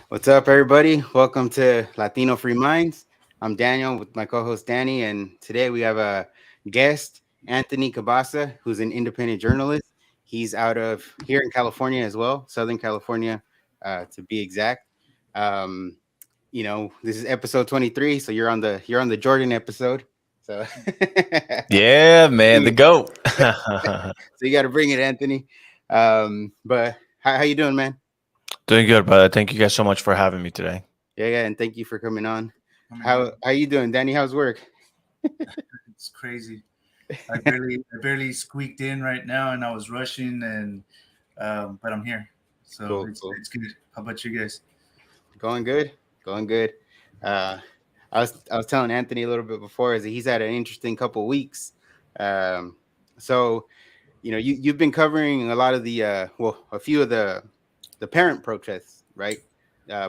What's up, everybody? Welcome to Latino Free Minds. I'm Daniel with my co-host Danny, and today we have a guest, Anthony Cabassa, who's an independent journalist. He's out of here in California as well, Southern California, to be exact. Um, this is episode 23, so you're on the Jordan episode. So, Yeah, man, the goat. so you got to bring it, Anthony. But how you doing, man? Doing good, brother. Thank you guys so much for having me today. Yeah, and thank you for coming on. Oh my God, How you doing, Danny? How's work? it's crazy. I barely squeaked in right now, and I was rushing, and but I'm here, so Cool, it's cool. it's good. How about you guys? Going good, going good. Uh, I was telling Anthony a little bit before is that he's had an interesting couple weeks. Um, so you've been covering a lot of the a few of the parent protests, right?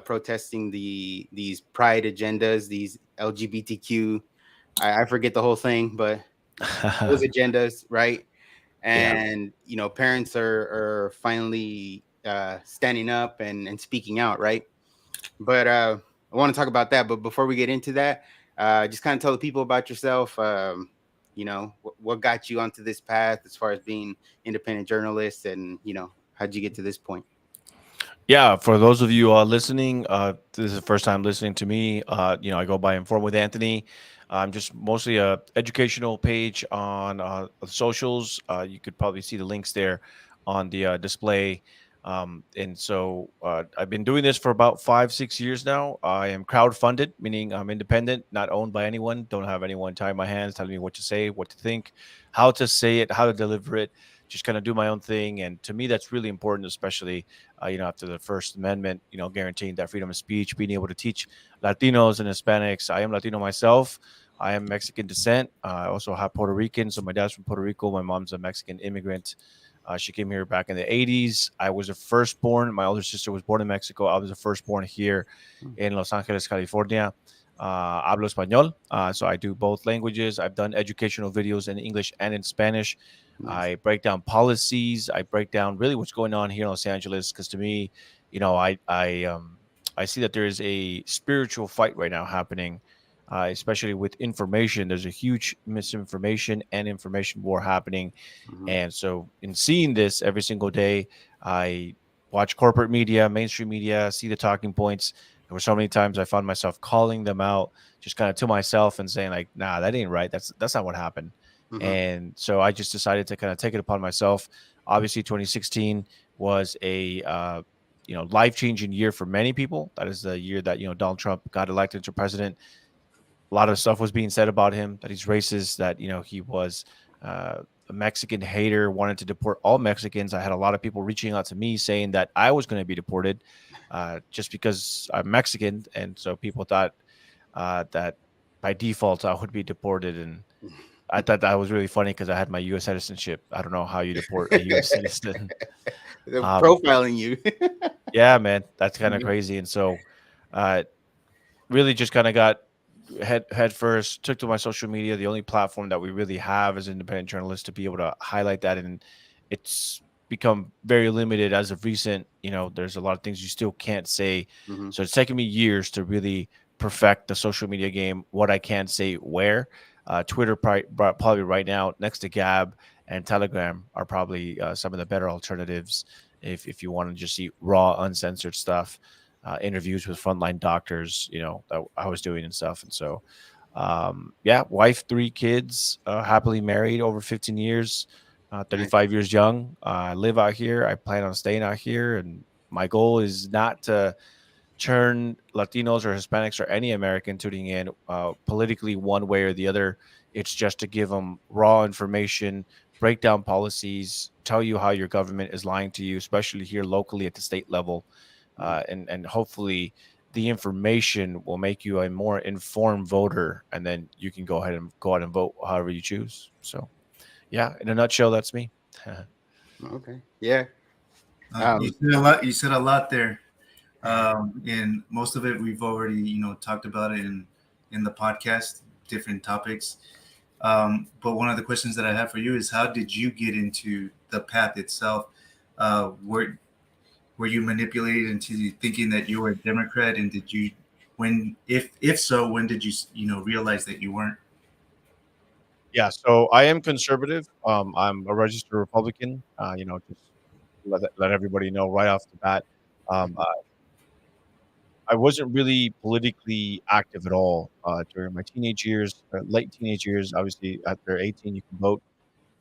Protesting these pride agendas, these LGBTQ. I forget the whole thing, but those agendas, right? Yeah. And parents are finally standing up and speaking out, right? But I want to talk about that. But before we get into that, just kind of tell the people about yourself. What got you onto this path as far as being independent journalist, and how'd you get to this point? Yeah, for those of you listening, this is the first time listening to me. I go by Inform with Anthony. I'm just mostly a educational page on socials. You could probably see the links there on the display. And so I've been doing this for about 5, 6 years now. I am crowdfunded, meaning I'm independent, not owned by anyone. Don't have anyone tying my hands, telling me what to say, what to think, how to say it, how to deliver it. Just kind of do my own thing. And to me, that's really important, especially after the First Amendment, guaranteeing that freedom of speech, being able to teach Latinos and Hispanics. I am Latino myself. I am Mexican descent. I also have Puerto Rican. So my dad's from Puerto Rico. My mom's a Mexican immigrant. She came here back in the 80s. I was the firstborn. My older sister was born in Mexico. I was the firstborn here Hmm. in Los Angeles, California. Hablo español. So I do both languages. I've done educational videos in English and in Spanish. Nice. I break down policies. I break down really what's going on here in Los Angeles because to me, I see that there is a spiritual fight right now happening, especially with information. There's a huge misinformation and information war happening, Hmm. and so in seeing this every single day, I watch corporate media, mainstream media, see the talking points. There were so many times I found myself calling them out, just kind of to myself and saying like, "Nah, that ain't right. That's not what happened." Hmm. And so I just decided to kind of take it upon myself. Obviously, 2016 was a life changing year for many people. That is the year that Donald Trump got elected to president. A lot of stuff was being said about him that he's racist, that he was a Mexican hater, wanted to deport all Mexicans. I had a lot of people reaching out to me saying that I was going to be deported just because I'm Mexican, and so people thought that by default I would be deported. And I thought that was really funny because I had my U.S. citizenship. I don't know how you deport a U.S. citizen. They're Um, profiling you. yeah, man, that's kind of crazy. And so, uh, really, just kind of got head first. Took to my social media, the only platform that we really have as independent journalists to be able to highlight that, and it's become very limited as of recent. There's a lot of things you still can't say. Hmm. So it's taken me years to really perfect the social media game. What I can say, where. Twitter probably right now next to Gab and Telegram are probably some of the better alternatives if you want to just see raw, uncensored stuff, interviews with frontline doctors, that I was doing and stuff. And so, yeah, wife, 3 kids, happily married over 15 years, Nice. 35 years young. I live out here. I plan on staying out here. And my goal is not to turn Latinos or Hispanics or any American tuning in politically one way or the other. It's just to give them raw information, break down policies, tell you how your government is lying to you, especially here locally at the state level, and hopefully the information will make you a more informed voter, and then you can go out and vote however you choose. So, yeah, in a nutshell, that's me. Okay. Yeah. You Um. said a lot. You said a lot there, and most of it we've already talked about it in the podcast, different topics. But one of the questions that I have for you is, how did you get into the path itself? Where were you manipulated into thinking that you were a Democrat? And did you, when, if so, when did you realize that you weren't? Yeah, so I am conservative. I'm a registered Republican. Just let everybody know right off the bat. Um, uh, I wasn't really politically active at all during my teenage years, late teenage years. Obviously, after 18, you can vote,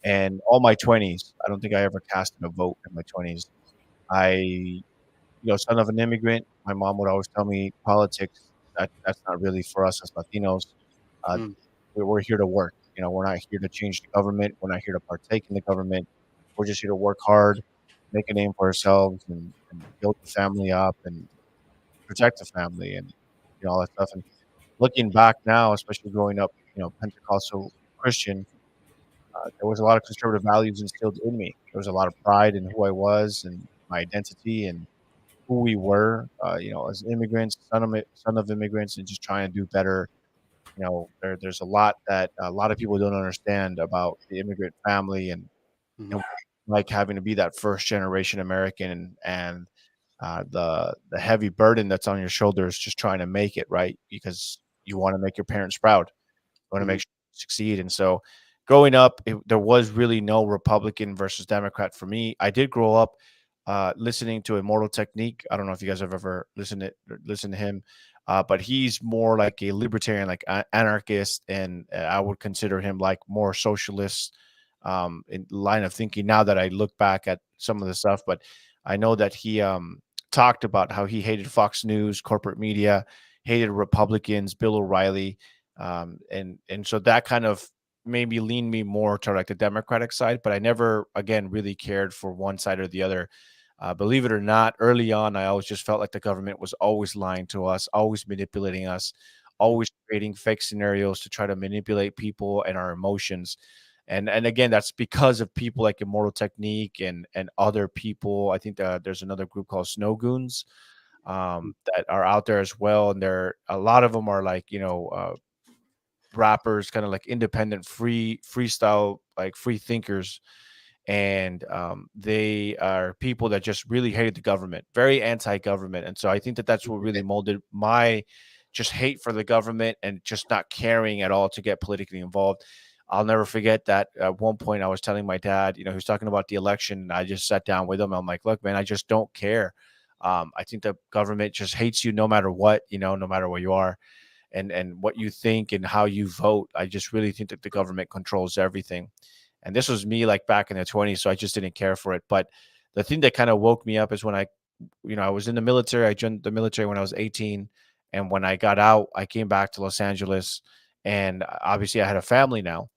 and all my 20s. I don't think I ever casted a vote in my 20s. Son of an immigrant, my mom would always tell me politics. That's not really for us as Latinos. Uh, Mm, we're here to work. We're not here to change the government. We're not here to partake in the government. We're just here to work hard, make a name for ourselves, and build the family up and protect the family and all that stuff. And looking back now, especially growing up, Pentecostal Christian, there was a lot of conservative values instilled in me. There was a lot of pride in who I was and my identity and who we were, as immigrants, son of immigrants, and just trying to do better. There's a lot that a lot of people don't understand about the immigrant family and mhm, like having to be that first generation American and the heavy burden that's on your shoulders just trying to make it right because you want to make your parents proud. Want to mhm, make sure you succeed. And so growing up, there was really no Republican versus Democrat for me. I did grow up listening to Immortal Technique. I don't know if you guys have ever listened to him, but he's more like a libertarian, like anarchist, and I would consider him like more socialist in line of thinking. Now that I look back at some of the stuff, but I know that he talked about how he hated Fox News, corporate media, hated Republicans, Bill O'Reilly, and so that kind of maybe leaned me more to like the Democratic side, but I never again really cared for one side or the other. Believe it or not, early on, I always just felt like the government was always lying to us, always manipulating us, mhm, always creating fake scenarios to try to manipulate people and our emotions. And again, that's because of people like Immortal Technique and other people. I think there's another group called Snow Goons that are out there as well, and they're a lot of them are like rappers, kind of like independent, freestyle, like free thinkers, and they are people that just really hated the government, very anti-government, and so I think that that's what really molded my just hate for the government and just not caring at all to get politically involved. I'll never forget that at one point I was telling my dad, he was talking about the election, and I just sat down with him. I'm like, look, man, I just don't care. I think the government just hates you no matter what, no matter where you are and what you think and how you vote. I just really think that the government controls everything. And this was me like back in the 20s, so I just didn't care for it. But the thing that kind of woke me up is when I was in the military. I joined the military when I was 18. And when I got out, I came back to Los Angeles. And obviously, I had a family now.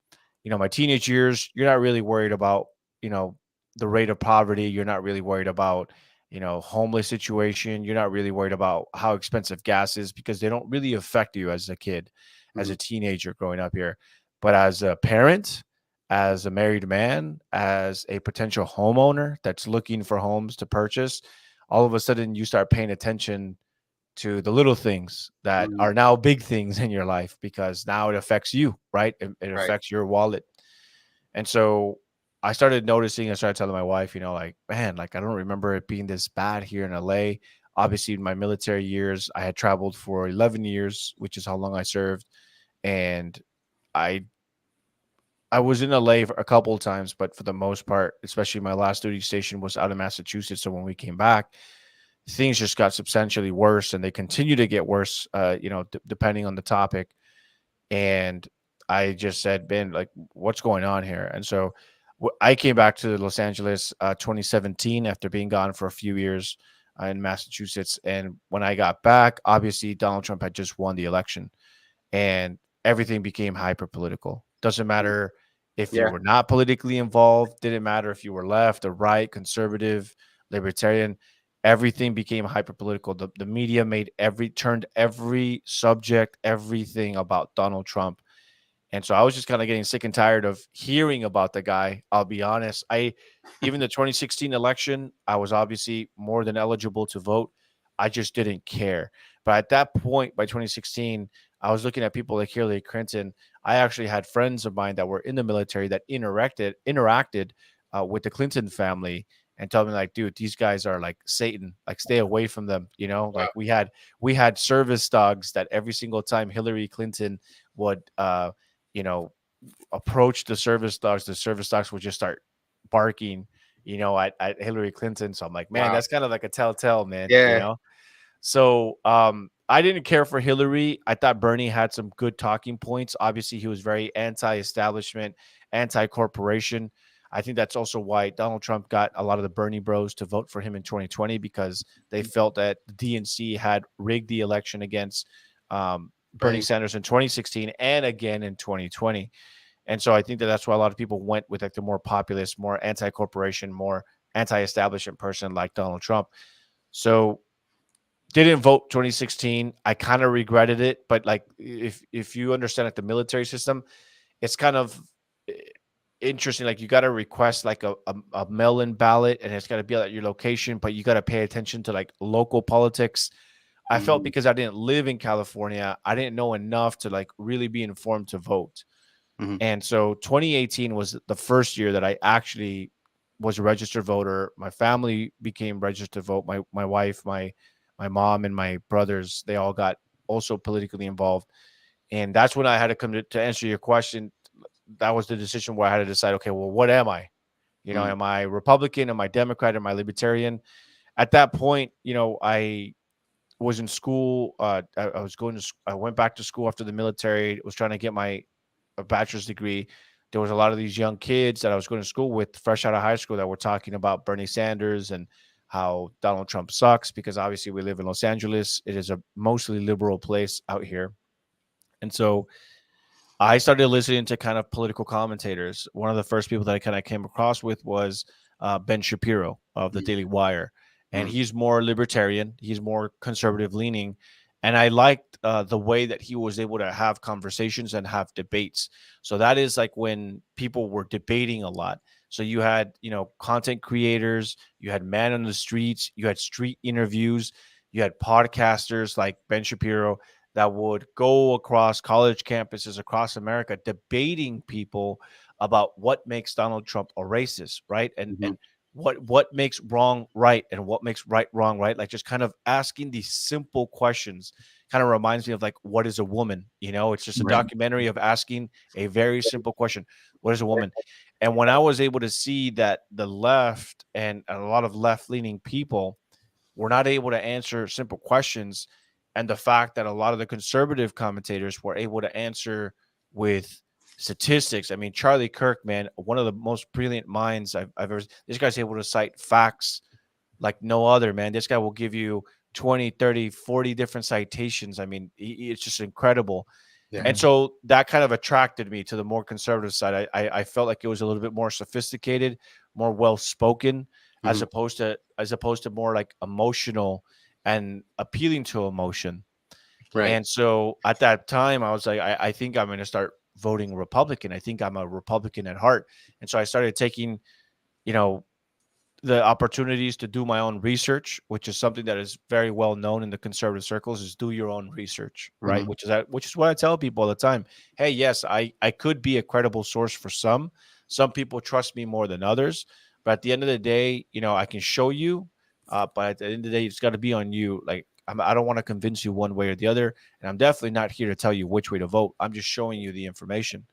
My teenage years, you're not really worried about, you know, the rate of poverty. You're not really worried about, homeless situation. You're not really worried about how expensive gas is because they don't really affect you as a kid, as mhm, a teenager growing up here. But as a parent, as a married man, as a potential homeowner that's looking for homes to purchase, all of a sudden you start paying attention to the little things that mhm. are now big things in your life because now it affects you, right? It Right. affects your wallet. And so I started noticing, I started telling my wife, like, man, like I don't remember it being this bad here in LA. Obviously, in my military years, I had traveled for 11 years, which is how long I served. And I I was in LA for a couple of times, but for the most part, especially my last duty station was out of Massachusetts. So when we came back, things just got substantially worse, and they continue to get worse. Depending on the topic. And I just said, "Ben, like, what's going on here?" And so I came back to Los Angeles 2017 after being gone for a few years in Massachusetts. And when I got back, obviously Donald Trump had just won the election and everything became hyper political. Doesn't Mm, matter if you yeah. were not politically involved, didn't matter if you were left or right, conservative, libertarian, everything became hyper political. The media turned every subject, everything about Donald Trump. And so I was just kind of getting sick and tired of hearing about the guy. I'll be honest. Even the 2016 election, I was obviously more than eligible to vote. I just didn't care. But at that point, by 2016, I was looking at people like Hillary Clinton. I actually had friends of mine that were in the military that interacted with the Clinton family, and tell me like, dude, these guys are like Satan, like stay away from them. You know, Wow. like we had service dogs that every single time Hillary Clinton would you know approach the service dogs would just start barking, at Hillary Clinton. So I'm like, man, Wow. that's kind of like a telltale, man, Yeah. So I didn't care for Hillary. I thought Bernie had some good talking points. Obviously, he was very anti-establishment, anti-corporation. I think that's also why Donald Trump got a lot of the Bernie bros to vote for him in 2020, because they felt that the DNC had rigged the election against Bernie Bernie. Sanders in 2016 and again in 2020. And so I think that that's why a lot of people went with like the more populist, more anti-corporation, more anti-establishment person like Donald Trump. So didn't vote 2016. I kind of regretted it, but like if you understand like the military system, it's kind of eh, interesting. Like you got to request like a mail-in ballot, and it's got to be at your location, but you got to pay attention to like local politics. I felt Mhm. because I didn't live in California, I didn't know enough to like really be informed to vote. Mhm. And so 2018 was the first year that I actually was a registered voter. My family became registered vote. My wife, my mom, and my brothers, they all got also politically involved. And that's when I had to come to answer your question. That was the decision where I had to decide, okay, well, what am I? Mhm. Am I Republican? Am I Democrat? Am I Libertarian? At that point, I was in school. I was going to. I went back to school after the military. Was trying to get my a bachelor's degree. There was a lot of these young kids that I was going to school with, fresh out of high school, that were talking about Bernie Sanders and how Donald Trump sucks, because obviously we live in Los Angeles. It is a mostly liberal place out here, and so I started listening to kind of political commentators. One of the first people that I kind of came across with was Ben Shapiro of the Mhm. Daily Wire, and Mhm. he's more libertarian. He's more conservative leaning, and I liked the way that he was able to have conversations and have debates. So that is like when people were debating a lot. So you had content creators, you had man on the streets, you had street interviews, you had podcasters like Ben Shapiro that would go across college campuses across America debating people about what makes Donald Trump a racist, right? And Mhm. and what makes wrong right and what makes right wrong, right? Like just kind of asking these simple questions kind of reminds me of like, what is a woman? It's just a Right. documentary of asking a very simple question. What is a woman? And when I was able to see that the left and a lot of left leaning people were not able to answer simple questions, and the fact that a lot of the conservative commentators were able to answer with statistics. I mean, Charlie Kirk, man, one of the most brilliant minds I've ever. This guy's able to cite facts like no other, man. This guy will give you 20, 30, 40 different citations. I mean, it's just incredible. Yeah. And so that kind of attracted me to the more conservative side. I felt like it was a little bit more sophisticated, more well spoken, Mhm. as opposed to more like emotional and appealing to emotion. Right. And so at that time, I was like, I think I'm going to start voting Republican. I think I'm a Republican at heart. And so I started taking, you know, the opportunities to do my own research, which is something that is very well known in the conservative circles, is do your own research, right? Mhm. Which is what I tell people all the time. Hey, yes, I could be a credible source for some. Some people trust me more than others, but at the end of the day, I can show you. But at the end of the day, it's got to be on you. Like I don't want to convince you one way or the other, and I'm definitely not here to tell you which way to vote. I'm just showing you the information.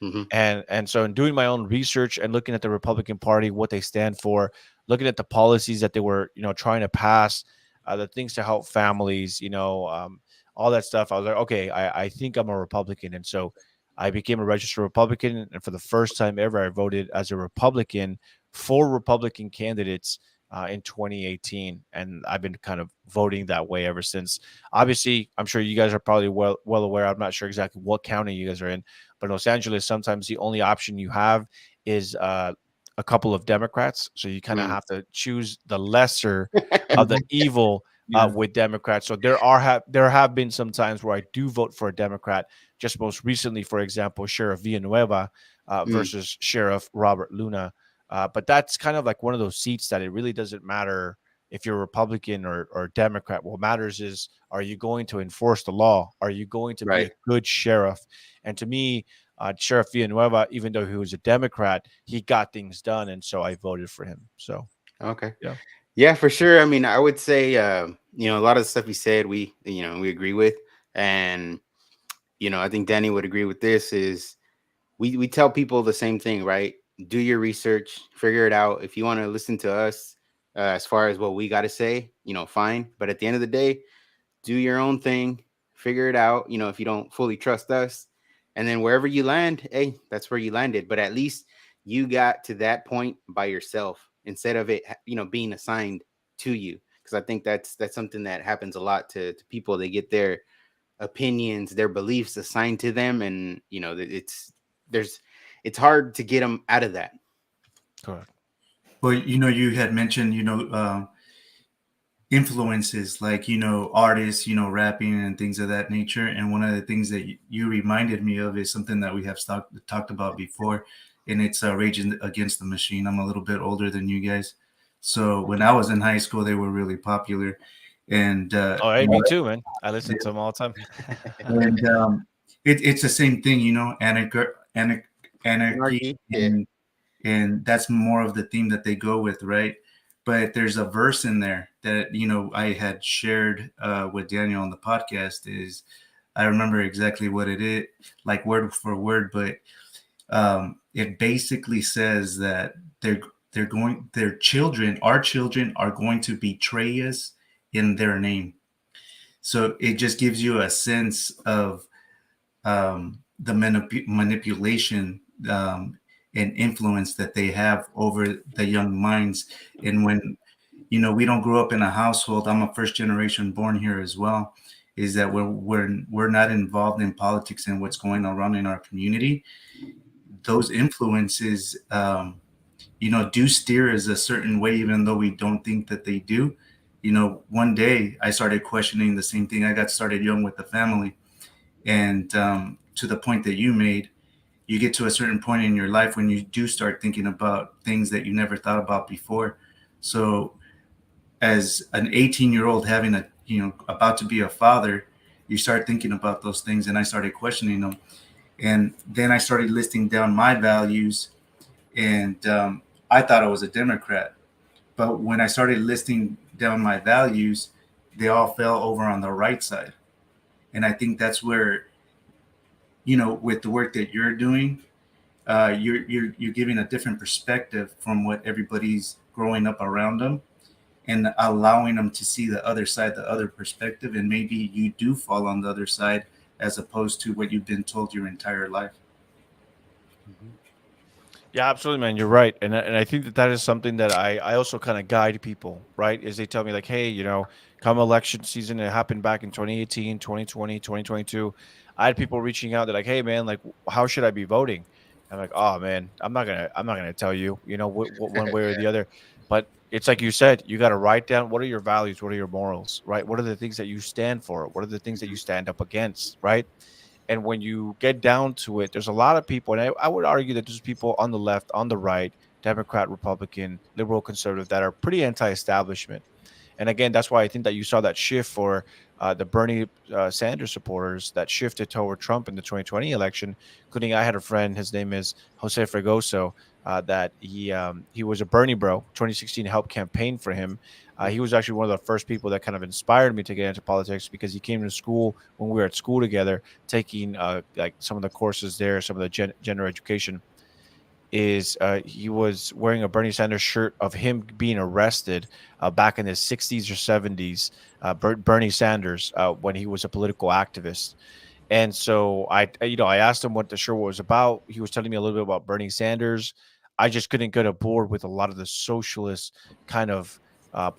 Mhm. And so in doing my own research and looking at the Republican Party, what they stand for, looking at the policies that they were, trying to pass, the things to help families, all that stuff, I was like, okay, I think I'm a Republican. And so I became a registered Republican. And for the first time ever, I voted as a Republican for Republican candidates in 2018. And I've been kind of voting that way ever since. Obviously, I'm sure you guys are probably well aware. I'm not sure exactly what county you guys are in, but in Los Angeles, sometimes the only option you have is a couple of Democrats. So you kind of Mhm. have to choose the lesser of the evil Yeah. with Democrats. So there have been some times where I do vote for a Democrat. Just most recently, for example, Sheriff Villanueva Mm. versus Sheriff Robert Luna. But that's kind of like one of those seats that it really doesn't matter if you're Republican or Democrat. What matters is, are you going to enforce the law? Are you going to be a Right. good sheriff? And to me, Sheriff Villanueva, even though he was a Democrat, he got things done, and so I voted for him. So Okay. Yeah. Yeah, for sure. I mean, I would say, a lot of the stuff he said, we agree with, and I think Danny would agree with this. Is we tell people the same thing, right? Do your research, figure it out. If you want to listen to us, as far as what we got to say, fine. But at the end of the day, do your own thing, figure it out. If you don't fully trust us, and then wherever you land, hey, that's where you landed. But at least you got to that point by yourself instead of it, being assigned to you. Because I think that's something that happens a lot to people. They get their opinions, their beliefs assigned to them, and there's it's hard to get them out of that. Correct. Well, you had mentioned, influences like, artists, rapping and things of that nature. And one of the things that you reminded me of is something that we have talked about before, and it's Rage Against the Machine. I'm a little bit older than you guys. So when I was in high school, they were really popular. And, Oh, hey, me too, man. I listen to them all the time. and it's the same thing, anarchy, Anarchy, yeah. and that's more of the theme that they go with, right? But there's a verse in there that I had shared with Daniel on the podcast. Is I remember exactly what it is, like word for word, but it basically says that their children, our children, are going to betray us in their name. So it just gives you a sense of the manipulation and influence that they have over the young minds. And when we don't grow up in a household, I'm a first generation born here as well, is that we're not involved in politics and what's going around in our community. Those influences do steer us a certain way, even though we don't think that they do. One day I started questioning the same thing. I got started young with the family, and to the point that you made, you get to a certain point in your life when you do start thinking about things that you never thought about before. So as an 18-year-old having about to be a father, you start thinking about those things, and I started questioning them. And then I started listing down my values, and I thought I was a Democrat. But when I started listing down my values, they all fell over on the right side. And I think that's where, with the work that you're doing, you're giving a different perspective from what everybody's growing up around them, and allowing them to see the other side, the other perspective, and maybe you do fall on the other side as opposed to what you've been told your entire life. Mhm. Yeah, absolutely, man. You're right, and I think that that is something that I also kind of guide people, right? Is they tell me like, hey, come election season, it happened back in 2018, 2020, 2022. I had people reaching out. They're like, hey, man, like, how should I be voting? I'm like, oh man, I'm not gonna tell you, one way or the other. But it's like you said, you got to write down what are your values, what are your morals, right? What are the things that you stand for? What are the things that you stand up against, right? And when you get down to it, there's a lot of people, and I would argue that there's people on the left, on the right, Democrat, Republican, liberal, conservative, that are pretty anti-establishment. And again, that's why I think that you saw that shift for the Bernie Sanders supporters that shifted toward Trump in the 2020 election. Including, I had a friend, his name is Jose Fregoso, that he was a Bernie bro. 2016 helped campaign for him. He was actually one of the first people that kind of inspired me to get into politics because he came to school when we were at school together, taking like some of the courses there, some of the gender education. Is he was wearing a Bernie Sanders shirt of him being arrested back in the 60s or 70s, Bernie Sanders, when he was a political activist. And so I asked him what the shirt was about. He was telling me a little bit about Bernie Sanders. I just couldn't get aboard with a lot of the socialist kind of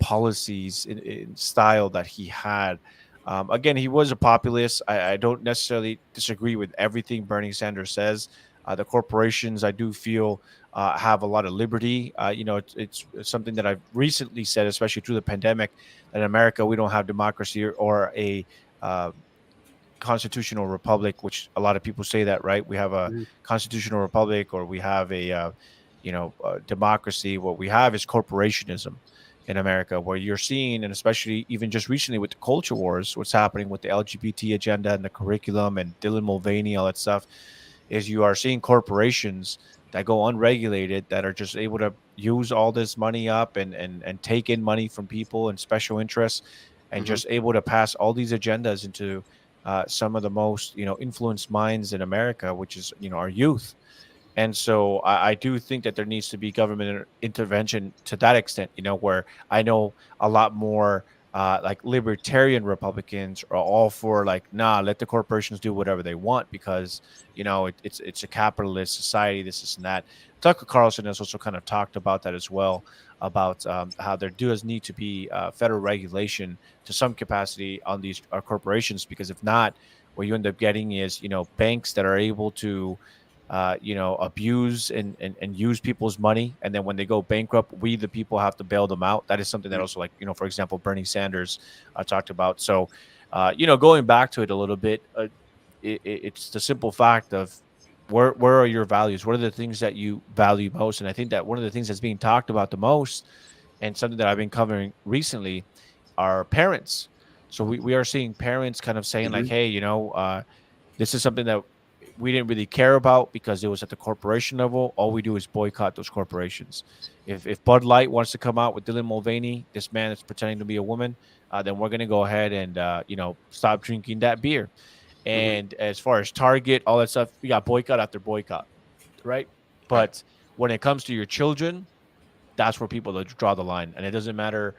policies in style that he had. Again, he was a populist. I don't necessarily disagree with everything Bernie Sanders says. The corporations, I do feel, have a lot of liberty. It's something that I've recently said, especially through the pandemic, that in America we don't have democracy or a constitutional republic, which a lot of people say that, right? We have a Mhm. constitutional republic or we have democracy. What we have is corporationism in America, where you're seeing, and especially even just recently with the culture wars, what's happening with the LGBT agenda and the curriculum and Dylan Mulvaney, all that stuff, is you are seeing corporations that go unregulated that are just able to use all this money up and take in money from people and special interests, and Hmm. just able to pass all these agendas into some of the most influenced minds in America, which is our youth. And so I do think that there needs to be government intervention to that extent, where I know a lot more like libertarian Republicans are all for like, nah, let the corporations do whatever they want because, it's a capitalist society, this and that. Tucker Carlson has also kind of talked about that as well, about how there does need to be federal regulation to some capacity on these corporations, because if not, what you end up getting is, banks that are able to abuse and use people's money. And then when they go bankrupt, we, the people, have to bail them out. That is something that also, like, for example, Bernie Sanders talked about. So, going back to it a little bit, it's the simple fact of where are your values? What are the things that you value most? And I think that one of the things that's being talked about the most, and something that I've been covering recently, are parents. So we are seeing parents kind of saying like, Hmm. hey, this is something that we didn't really care about because it was at the corporation level. All we do is boycott those corporations. If Bud Light wants to come out with Dylan Mulvaney, this man is pretending to be a woman, then we're going to go ahead and stop drinking that beer. Hmm. And as far as Target, all that stuff, we got boycott after boycott, right? Right. But when it comes to your children, that's where people draw the line. And it doesn't matter.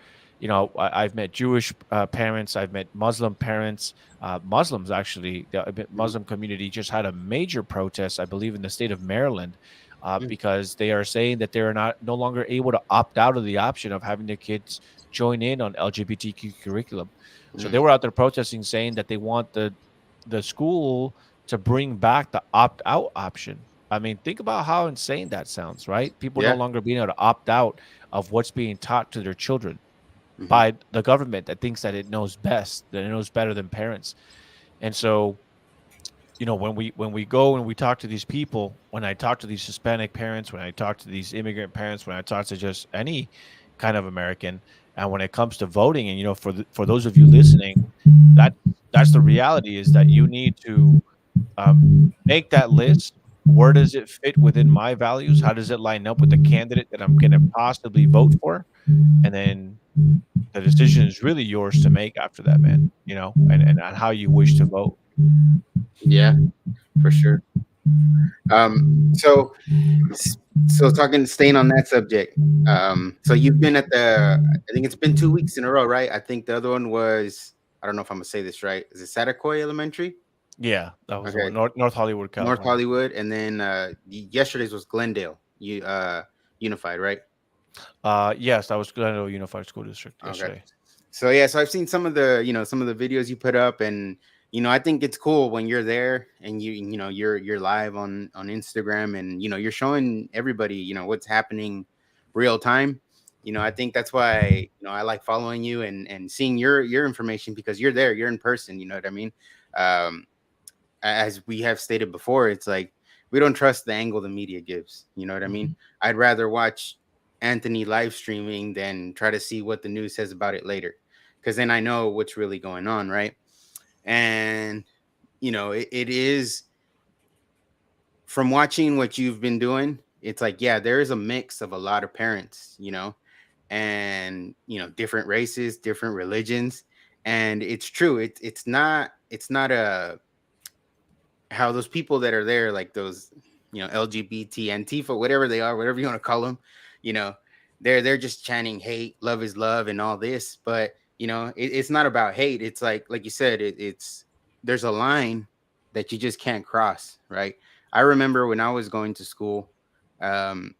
I've met Jewish parents, I've met Muslim parents. Muslims, actually, the Hmm. Muslim community just had a major protest, I believe, in the state of Maryland, Hmm. because they are saying that they are no longer able to opt out of the option of having their kids join in on LGBTQ curriculum. So they Hmm. were out there protesting, saying that they want the school to bring back the opt out option. I mean, think about how insane that sounds, right? People no Yeah. longer being able to opt out of what's being taught to their children Hmm. by the government that thinks that it knows best, that it knows better than parents. And so, when we go and we talk to these people, when I talk to these Hispanic parents, when I talk to these immigrant parents, when I talk to just any kind of American, and when it comes to voting, and for those of you listening, that that's the reality, is that you need to um, make that list. Where does it fit within my values? How does it line up with the candidate that I'm going to possibly vote for? And then the decision is really yours to make after that, man. And on how you wish to vote. Yeah, for sure. So so talking, staying on that subject. So you've been at I think it's been 2 weeks in a row, right? I think the other one was, I don't know if I'm gonna say this right. Is it Satakoy Elementary? Yeah, that was the one. Okay, North Hollywood, North California. Hollywood, and then yesterday's was Glendale. Unified, right? Yes, that was Glendale Unified School District Okay. yesterday. So yeah, so I've seen some of some of the videos you put up, and I think it's cool when you're there and you're live on Instagram, and you're showing everybody what's happening real time. I think that's why I like following you and seeing your information, because you're there, you're in person. You know what I mean? Um, as we have stated before, it's like we don't trust the angle the media gives. You know what I mean? Mhm. I'd rather watch Anthony live streaming than try to see what the news says about it later, because then I know what's really going on, right? And it is, from watching what you've been doing. It's like, yeah, there is a mix of a lot of parents, and different races, different religions, and it's true. It's not a how those people that are there, like those, LGBT Antifa, whatever they are, whatever you want to call them, you know, they're just chanting hate, love is love, and all this. But it's not about hate. It's like you said, it's there's a line that you just can't cross, right? I remember when I was going to school, um,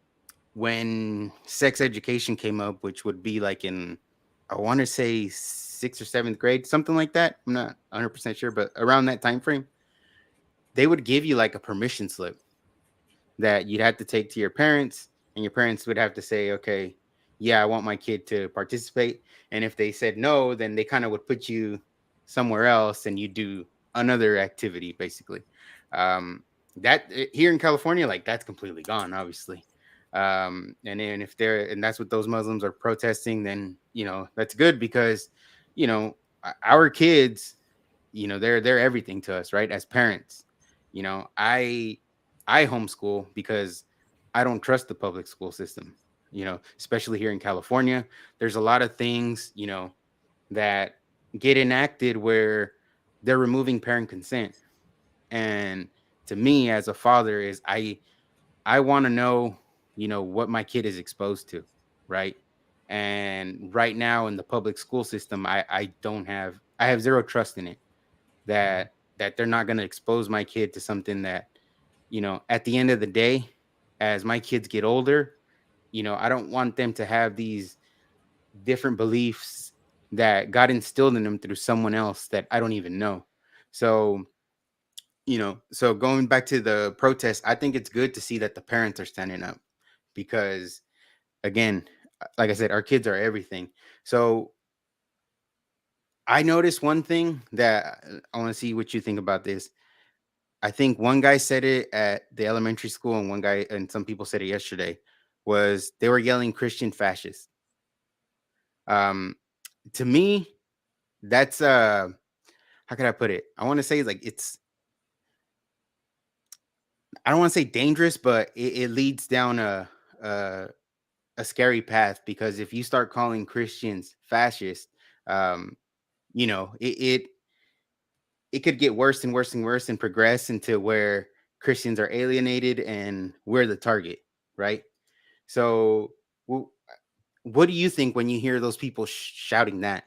when sex education came up, which would be like in, I want to say, sixth or seventh grade, something like that. I'm not 100% sure, but around that time frame, they would give you like a permission slip that you'd have to take to your parents, and your parents would have to say, okay, yeah, I want my kid to participate. And if they said no, then they kind of would put you somewhere else and you do another activity, basically. um here in California, like, that's completely gone, obviously. And then if they're and that's what those Muslims are protesting, then that's good, because you know our kids, they're everything to us, right? As parents, you know, I homeschool because I don't trust the public school system. especially here in California. There's a lot of things, that get enacted where they're removing parent consent. And to me as a father is I want to know, what my kid is exposed to, right? And right now in the public school system, I have zero trust in it that they're not going to expose my kid to something that, at the end of the day, as my kids get older, I don't want them to have these different beliefs that got instilled in them through someone else that I don't even know. So, so going back to the protest, I think it's good to see that the parents are standing up because, again, like I said, our kids are everything. So I noticed one thing that I want to see what you think about this. I think one guy said it at the elementary school, and one guy and some people said it yesterday, was they were yelling Christian fascist. Um, to me, that's how can I put it? I want to say like I don't want to say dangerous, but it leads down a a scary path because if you start calling Christians fascist, um, it could get worse and worse and worse and progress into where Christians are alienated and we're the target, right? So, what do you think when you hear those people shouting that?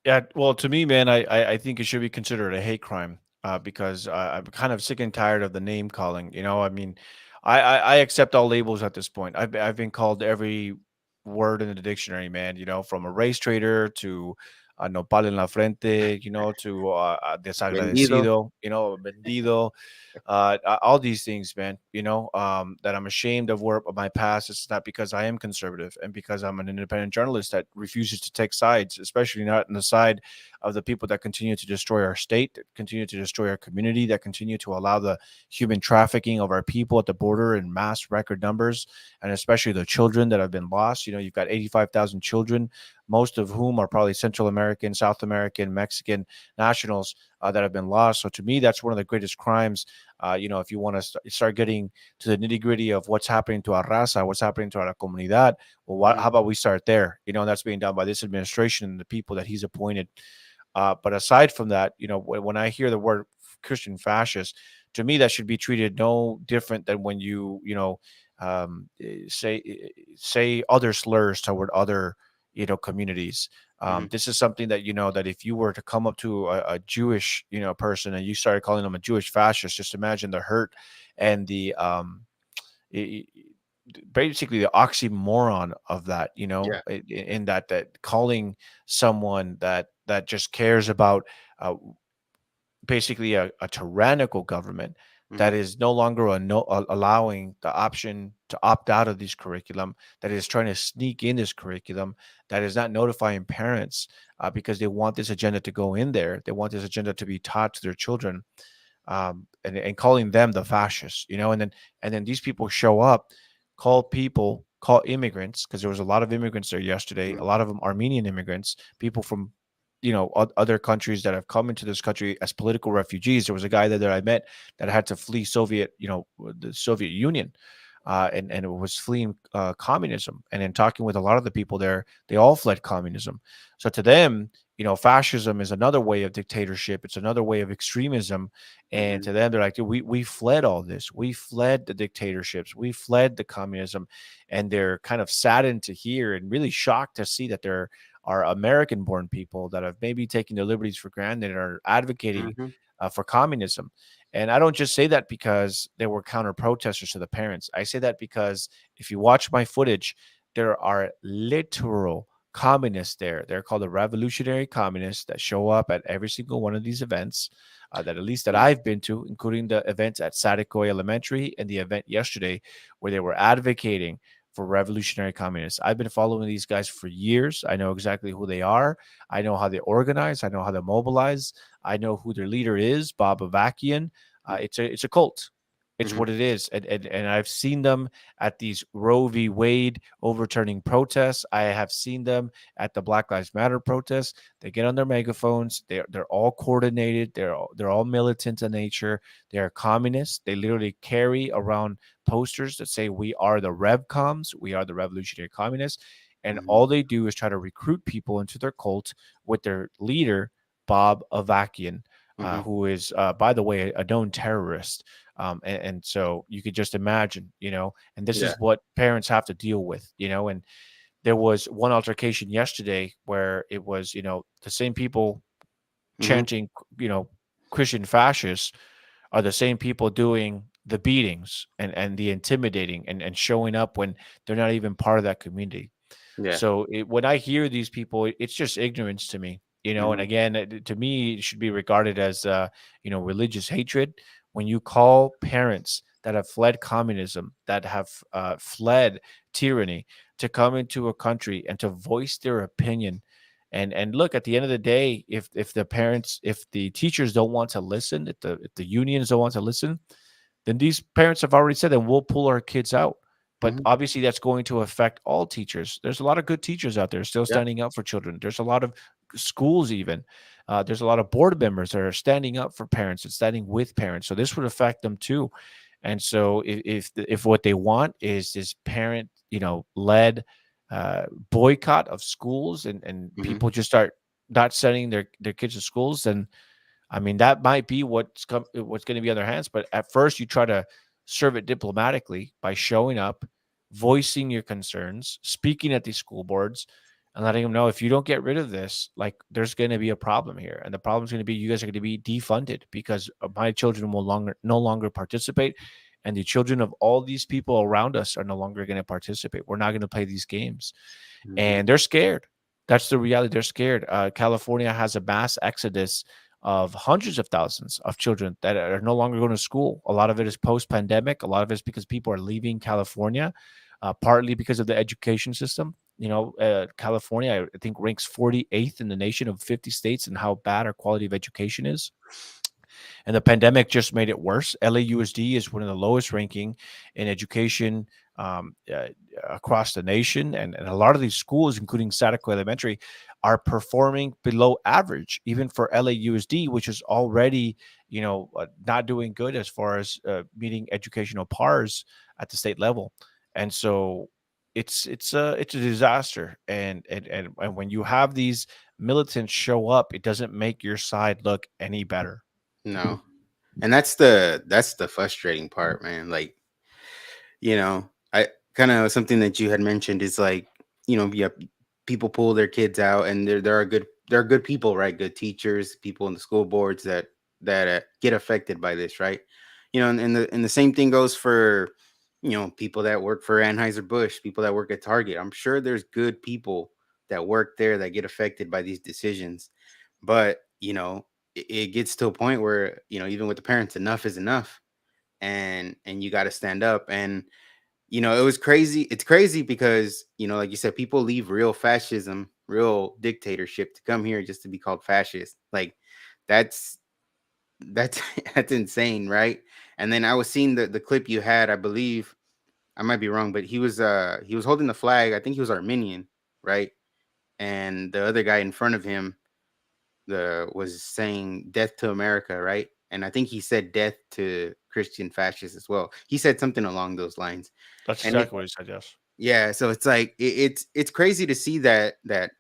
Yeah, well, to me, man, I think it should be considered a hate crime, because I'm kind of sick and tired of the name calling. I mean, I accept all labels at this point. I've been called every word in the dictionary, man. From a race traitor to nopal en la frente, to Vendido. desagradecido, vendido, all these things, man, that I'm ashamed of where of my past. It's not because I am conservative and because I'm an independent journalist that refuses to take sides, especially not on the side of the people that continue to destroy our state, that continue to destroy our community, that continue to allow the human trafficking of our people at the border in mass record numbers, and especially the children that have been lost. You've got 85,000 children, most of whom are probably Central American, South American, Mexican nationals, that have been lost. So to me, that's one of the greatest crimes. If you want to start getting to the nitty gritty of what's happening to our raza, what's happening to our comunidad, well, how Mhm, about we start there? That's being done by this administration and the people that he's appointed. But aside from that, when I hear the word Christian fascist, to me that should be treated no different than when say other slurs toward other communities. mhm, This is something that that if you were to come up to a Jewish person and you started calling them a Jewish fascist, just imagine the hurt and the i- i- basically the oxymoron of that, yeah. in that calling someone that just cares about uh, basically a tyrannical government that Mhm, is no longer allowing the option to opt out of this curriculum, that is trying to sneak in this curriculum, that is not notifying parents, because they want this agenda to go in there. They want this agenda to be taught to their children, and calling them the fascists, and then these people show up, call immigrants, because there was a lot of immigrants there yesterday, mhm, a lot of them Armenian immigrants, people from other countries that have come into this country as political refugees. There was a guy there that I met that had to flee the Soviet Union, and it was fleeing communism. And in talking with a lot of the people there, they all fled communism. So to them, fascism is another way of dictatorship. It's another way of extremism. And mhm, to them, they're like, "Dude, we fled all this. We fled the dictatorships. We fled the communism." And they're kind of saddened to hear and really shocked to see that there are American born people that have maybe taken their liberties for granted and are advocating mhm, for communism. And I don't just say that because they were counter protesters to the parents. I say that because if you watch my footage, there are literal communists there. They're called the revolutionary communists that show up at every single one of these events, that at least that mhm, I've been to, including the events at Sadikoy Elementary and the event yesterday where they were advocating for revolutionary communists. I've been following these guys for years. I know exactly who they are. I know how they organize. I know how they mobilize. I know who their leader is, Bob Avakian. mhm. It's a cult. It's Hmm. what it is. And I've seen them at these Roe v. Wade overturning protests. I have seen them at the Black Lives Matter protests. They get on their megaphones. They're all coordinated. They're all militant in nature. They're communists. They literally carry around posters that say we are the Revcoms, we are the revolutionary communists. And Hmm. all they do is try to recruit people into their cult with their leader, Bob Avakian, Hmm. who is, by the way, a known terrorist. And so you could just imagine, and this Yeah. is what parents have to deal with, and there was one altercation yesterday where it was, the same people Hmm. chanting, Christian fascists are the same people doing the beatings and the intimidating and showing up when they're not even part of that community. Yeah. So when I hear these people, it's just ignorance to me, And Hmm. again, to me, it should be regarded as, religious hatred. When you call parents that have fled communism, that have fled tyranny, to come into a country and to voice their opinion, and look, at the end of the day, if the teachers don't want to listen, if the unions don't want to listen, then these parents have already said that we'll pull our kids out. But Hmm. obviously, that's going to affect all teachers. There's a lot of good teachers out there still Yeah. standing up for children. There's a lot of schools, even. There's a lot of board members that are standing up for parents and standing with parents. So this would affect them too. And so if what they want is this parent, led boycott of schools, and Hmm. people just start not sending their kids to schools, then I mean, that might be what's going to be on their hands. But at first, you try to serve it diplomatically by showing up, voicing your concerns, speaking at these school boards, and letting them know, if you don't get rid of this, like, there's going to be a problem here, and the problem is going to be you guys are going to be defunded because my children will no longer participate, and the children of all these people around us are no longer going to participate. We're not going to play these games, Hmm. and they're scared. That's the reality. They're scared. California has a mass exodus of hundreds of thousands of children that are no longer going to school. A lot of it is post-pandemic. A lot of it is because people are leaving California, partly because of the education system. California, I think, ranks 48th in the nation of 50 states and how bad our quality of education is. And the pandemic just made it worse. LAUSD is one of the lowest ranking in education um, uh, across the nation, and a lot of these schools, including Satico Elementary, are performing below average, even for LAUSD, which is already, not doing good as far as meeting educational pars at the state level. And so it's a disaster, and when you have these militants show up, it doesn't make your side look any better. No. And that's the frustrating part, man. Like, I kind of something that you had mentioned is like, yeah, people pull their kids out, and there are good people, right? Good teachers, people in the school boards that get affected by this, right? And the same thing goes for people that work for Anheuser-Busch, people that work at Target. I'm sure there's good people that work there that get affected by these decisions, but it gets to a point where even with the parents, enough is enough, and you got to stand up. And it was crazy. It's crazy because like you said, people leave real fascism, real dictatorship to come here just to be called fascist. Like, that's that's insane, right? And then I was seeing the clip you had. I believe, I might be wrong, but he was holding the flag. I think he was Armenian, right? And the other guy in front of him, the was saying death to America, right? And I think he said death to Christian fascists as well. He said something along those lines. That's And exactly what he said. Yes. yeah, so it's like it's crazy to see that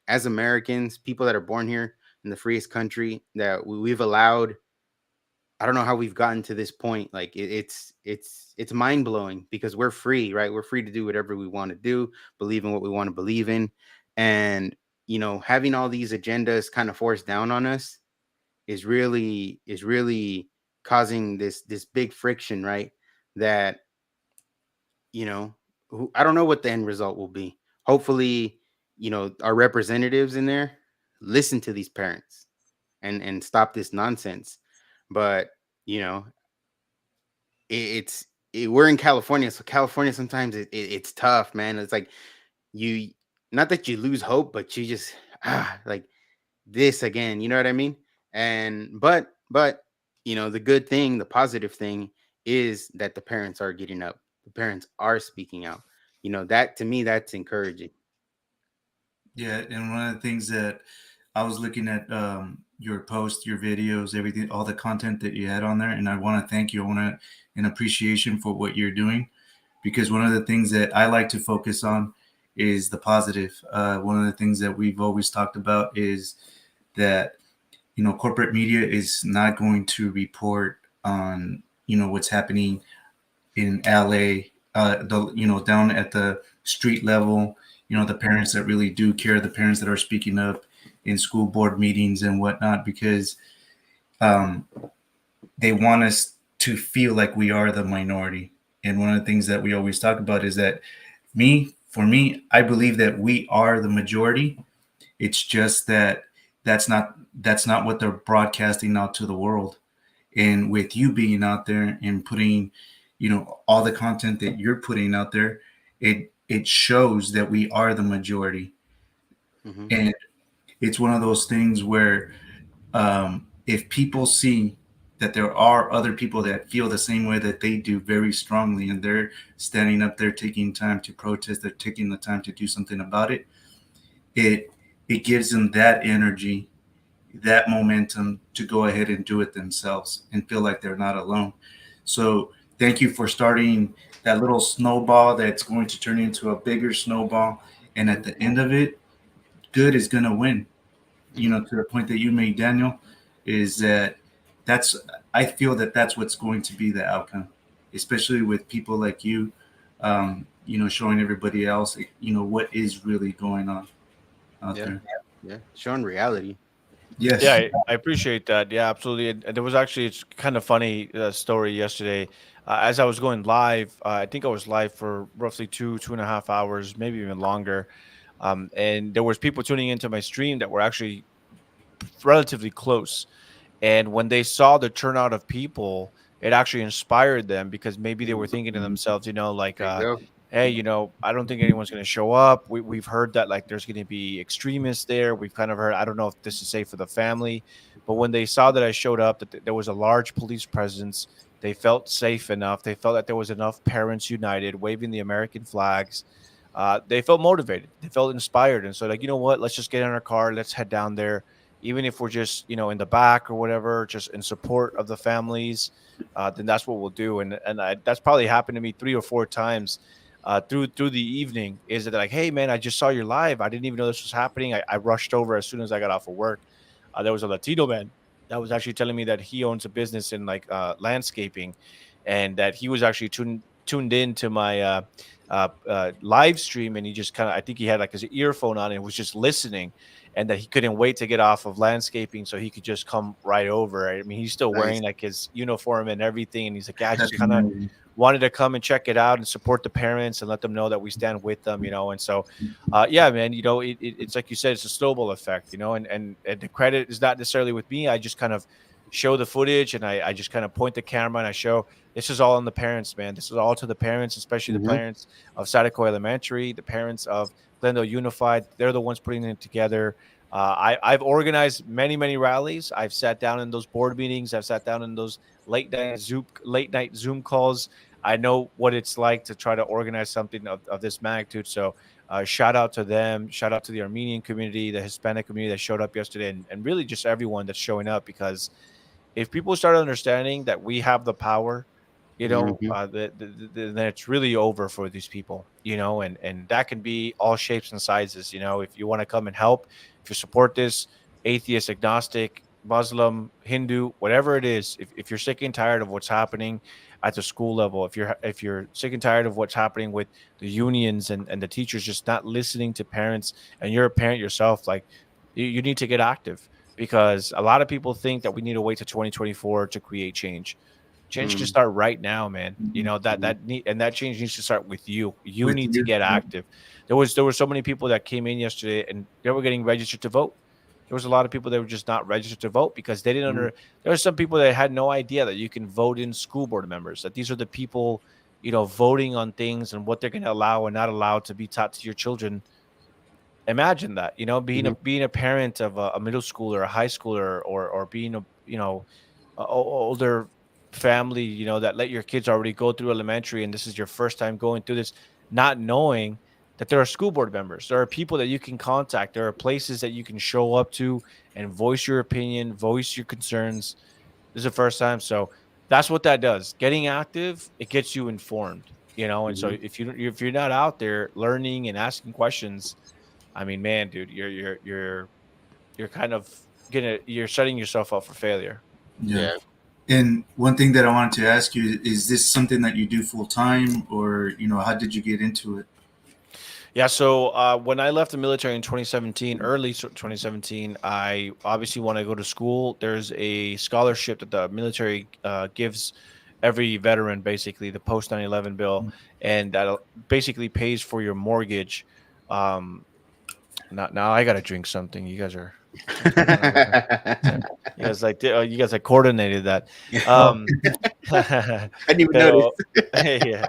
as Americans, people that are born here in the freest country, that we've allowed. I don't know how we've gotten to this point. Like, it's mind blowing because we're free, right? We're free to do whatever we want to do, believe in what we want to believe in, and having all these agendas kind of forced down on us is really causing this big friction, right? That you know I don't know what the end result will be. Hopefully, our representatives in there listen to these parents and stop this nonsense. But you know we're in California, so California sometimes it's tough, man. It's like, you not that you lose hope, but you just like this again, you know what I mean? And but the good thing, the positive thing is that the parents are getting up, the parents are speaking out. That to me, that's encouraging. Yeah, and one of the things that I was looking at, your posts, your videos, everything, all the content that you had on there, and I want to thank you. I want to an appreciation for what you're doing, because one of the things that I like to focus on is the positive. One of the things that we've always talked about is that corporate media is not going to report on what's happening in LA, down at the street level, the parents that really do care, the parents that are speaking up in school board meetings and whatnot, because um, they want us to feel like we are the minority. And one of the things that we always talk about is that for me, I believe that we are the majority. It's just that that's not what they're broadcasting out to the world. And with you being out there and putting all the content that you're putting out there, it shows that we are the majority. Hmm. And it's one of those things where, if people see that there are other people that feel the same way that they do very strongly, and they're standing up there taking time to protest, they're taking the time to do something about it, it it gives them that energy, that momentum to go ahead and do it themselves and feel like they're not alone. So thank you for starting that little snowball that's going to turn into a bigger snowball. And at Hmm. the end of it, good is going to win. Hmm. To the point that you made, Daniel, is that that's, I feel that that's what's going to be the outcome, especially with people like you, showing everybody else, what is really going on out Yeah, there. yeah, showing reality. Yeah, Yes. I appreciate that. Yeah, absolutely. And there was actually it's kind of funny story yesterday. As I was going live, I think I was live for roughly 2.5 hours, maybe even longer. And there was people tuning into my stream that were actually relatively close. And when they saw the turnout of people, it actually inspired them because maybe they were thinking to themselves, like, There you go. hey, I don't think anyone's going to show up. We've heard that like there's going to be extremists there. We've kind of heard, I don't know if this is safe for the family, but when they saw that I showed up, that there was a large police presence, they felt safe enough. They felt that there was enough parents united, waving the American flags. They felt motivated. They felt inspired. And so, like, you know what? Let's just get in our car. Let's head down there, even if we're just in the back or whatever, just in support of the families. Then that's what we'll do. And that's probably happened to me 3 or 4 times through the evening. Is that like, hey man, I just saw your live. I didn't even know this was happening. I rushed over as soon as I got off of work. There was a Latino man that was actually telling me that he owns a business in like landscaping, and that he was actually tuned in to my live stream, and he just kind of, I think he had like his earphone on and was just listening, and that he couldn't wait to get off of landscaping so he could just come right over. I mean, he's still Nice. wearing like his uniform and everything, and he's like, yeah, I just That's kind of amazing. wanted to come and check it out and support the parents and let them know that we stand with them. And so yeah, man, it's like you said, it's a snowball effect, and the credit is not necessarily with me. I just kind of show the footage, and I just kind of point the camera and I show this is all on the parents, man. This is all to the parents, especially the Hmm. parents of Sadako Elementary, the parents of Glendale Unified. They're the ones putting it together. I've organized many, many rallies. I've sat down in those board meetings. I've sat down in those late night Zoom calls. I know what it's like to try to organize something of this magnitude. So shout out to them. Shout out to the Armenian community, the Hispanic community that showed up yesterday, and really just everyone that's showing up, because if people start understanding that we have the power, Hmm. then it's really over for these people, and that can be all shapes and sizes. If you want to come and help, if you support this, atheist, agnostic, Muslim, Hindu, whatever it is, if you're sick and tired of what's happening at the school level, if you're sick and tired of what's happening with the unions and the teachers just not listening to parents, and you're a parent yourself, like you need to get active, because a lot of people think that we need to wait to 2024 to create change. Change can Hmm. start right now, man. That Hmm. that need and that change needs to start with you. You With need to you. get active. There were so many people that came in yesterday and they were getting registered to vote. There was a lot of people that were just not registered to vote because they didn't Hmm. there were some people that had no idea that you can vote in school board members, that these are the people, voting on things and what they're going to allow and not allow to be taught to your children. Imagine that, being a Hmm. being a parent of a middle schooler, a high schooler, or being a older family, that let your kids already go through elementary, and this is your first time going through this, not knowing that there are school board members, there are people that you can contact, there are places that you can show up to and voice your opinion, voice your concerns. This is the first time, so that's what that does. Getting active, it gets you informed, and so Hmm. if you're not out there learning and asking questions, I mean, man, dude, you're kind of you're setting yourself up for failure. Yeah. Yeah. And one thing that I wanted to ask you is this something that you do full time, or how did you get into it? Yeah, so when I left the military in 2017, early 2017, I obviously want to go to school. There's a scholarship that the military gives every veteran, basically the post 9/11 bill, and that basically pays for your mortgage. Um, now I gotta drink something. What's going on over here? You guys like coordinated that. Oh, Um, I didn't even notice. pero yeah.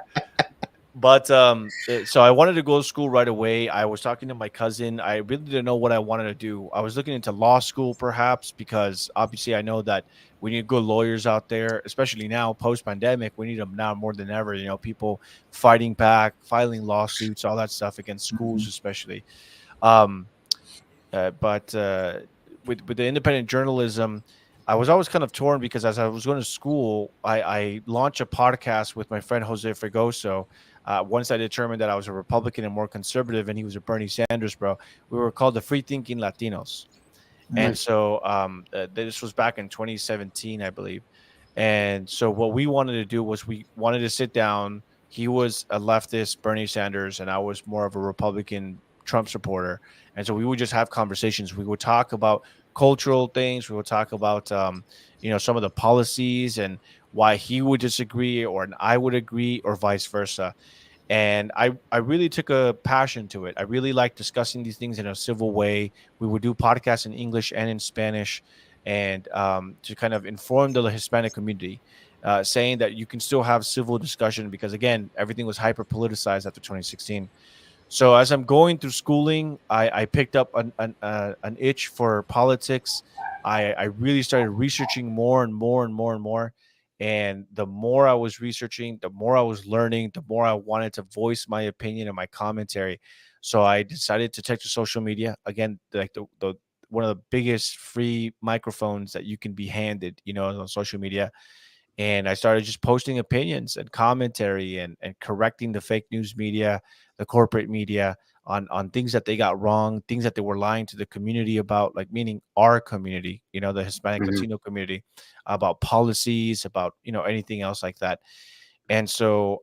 But so I wanted to go to school right away. I was talking to my cousin. I really didn't know what I wanted to do. I was looking into law school, perhaps, because obviously I know that we need good lawyers out there, especially now post pandemic. We need them now more than ever. People fighting back, filing lawsuits, all that stuff against schools, mhm. especially. Um, but with the independent journalism, I was always kind of torn because as I was going to school, I launched a podcast with my friend Jose Fregoso. Once I determined that I was a Republican and more conservative, and he was a Bernie Sanders bro, we were called the Free Thinking Latinos. And Nice. so this was back in 2017, I believe. And so what we wanted to do was we wanted to sit down. He was a leftist, Bernie Sanders, and I was more of a Republican, Trump supporter. And so we would just have conversations. We would talk about cultural things. We would talk about, some of the policies and why he would disagree or I would agree or vice versa. And I really took a passion to it. I really like discussing these things in a civil way. We would do podcasts in English and in Spanish, and to kind of inform the Hispanic community, saying that you can still have civil discussion because again, everything was hyper politicized after 2016. So as I'm going through schooling, I picked up an itch for politics. I really started researching more and more and more and more. And the more I was researching, the more I was learning, the more I wanted to voice my opinion and my commentary. So I decided to take to social media again, like the one of the biggest free microphones that you can be handed, on social media. And I started just posting opinions and commentary and correcting the fake news media, the corporate media on things that they got wrong, things that they were lying to the community about, like meaning our community, the Hispanic Hmm. Latino community, about policies, about anything else like that. And so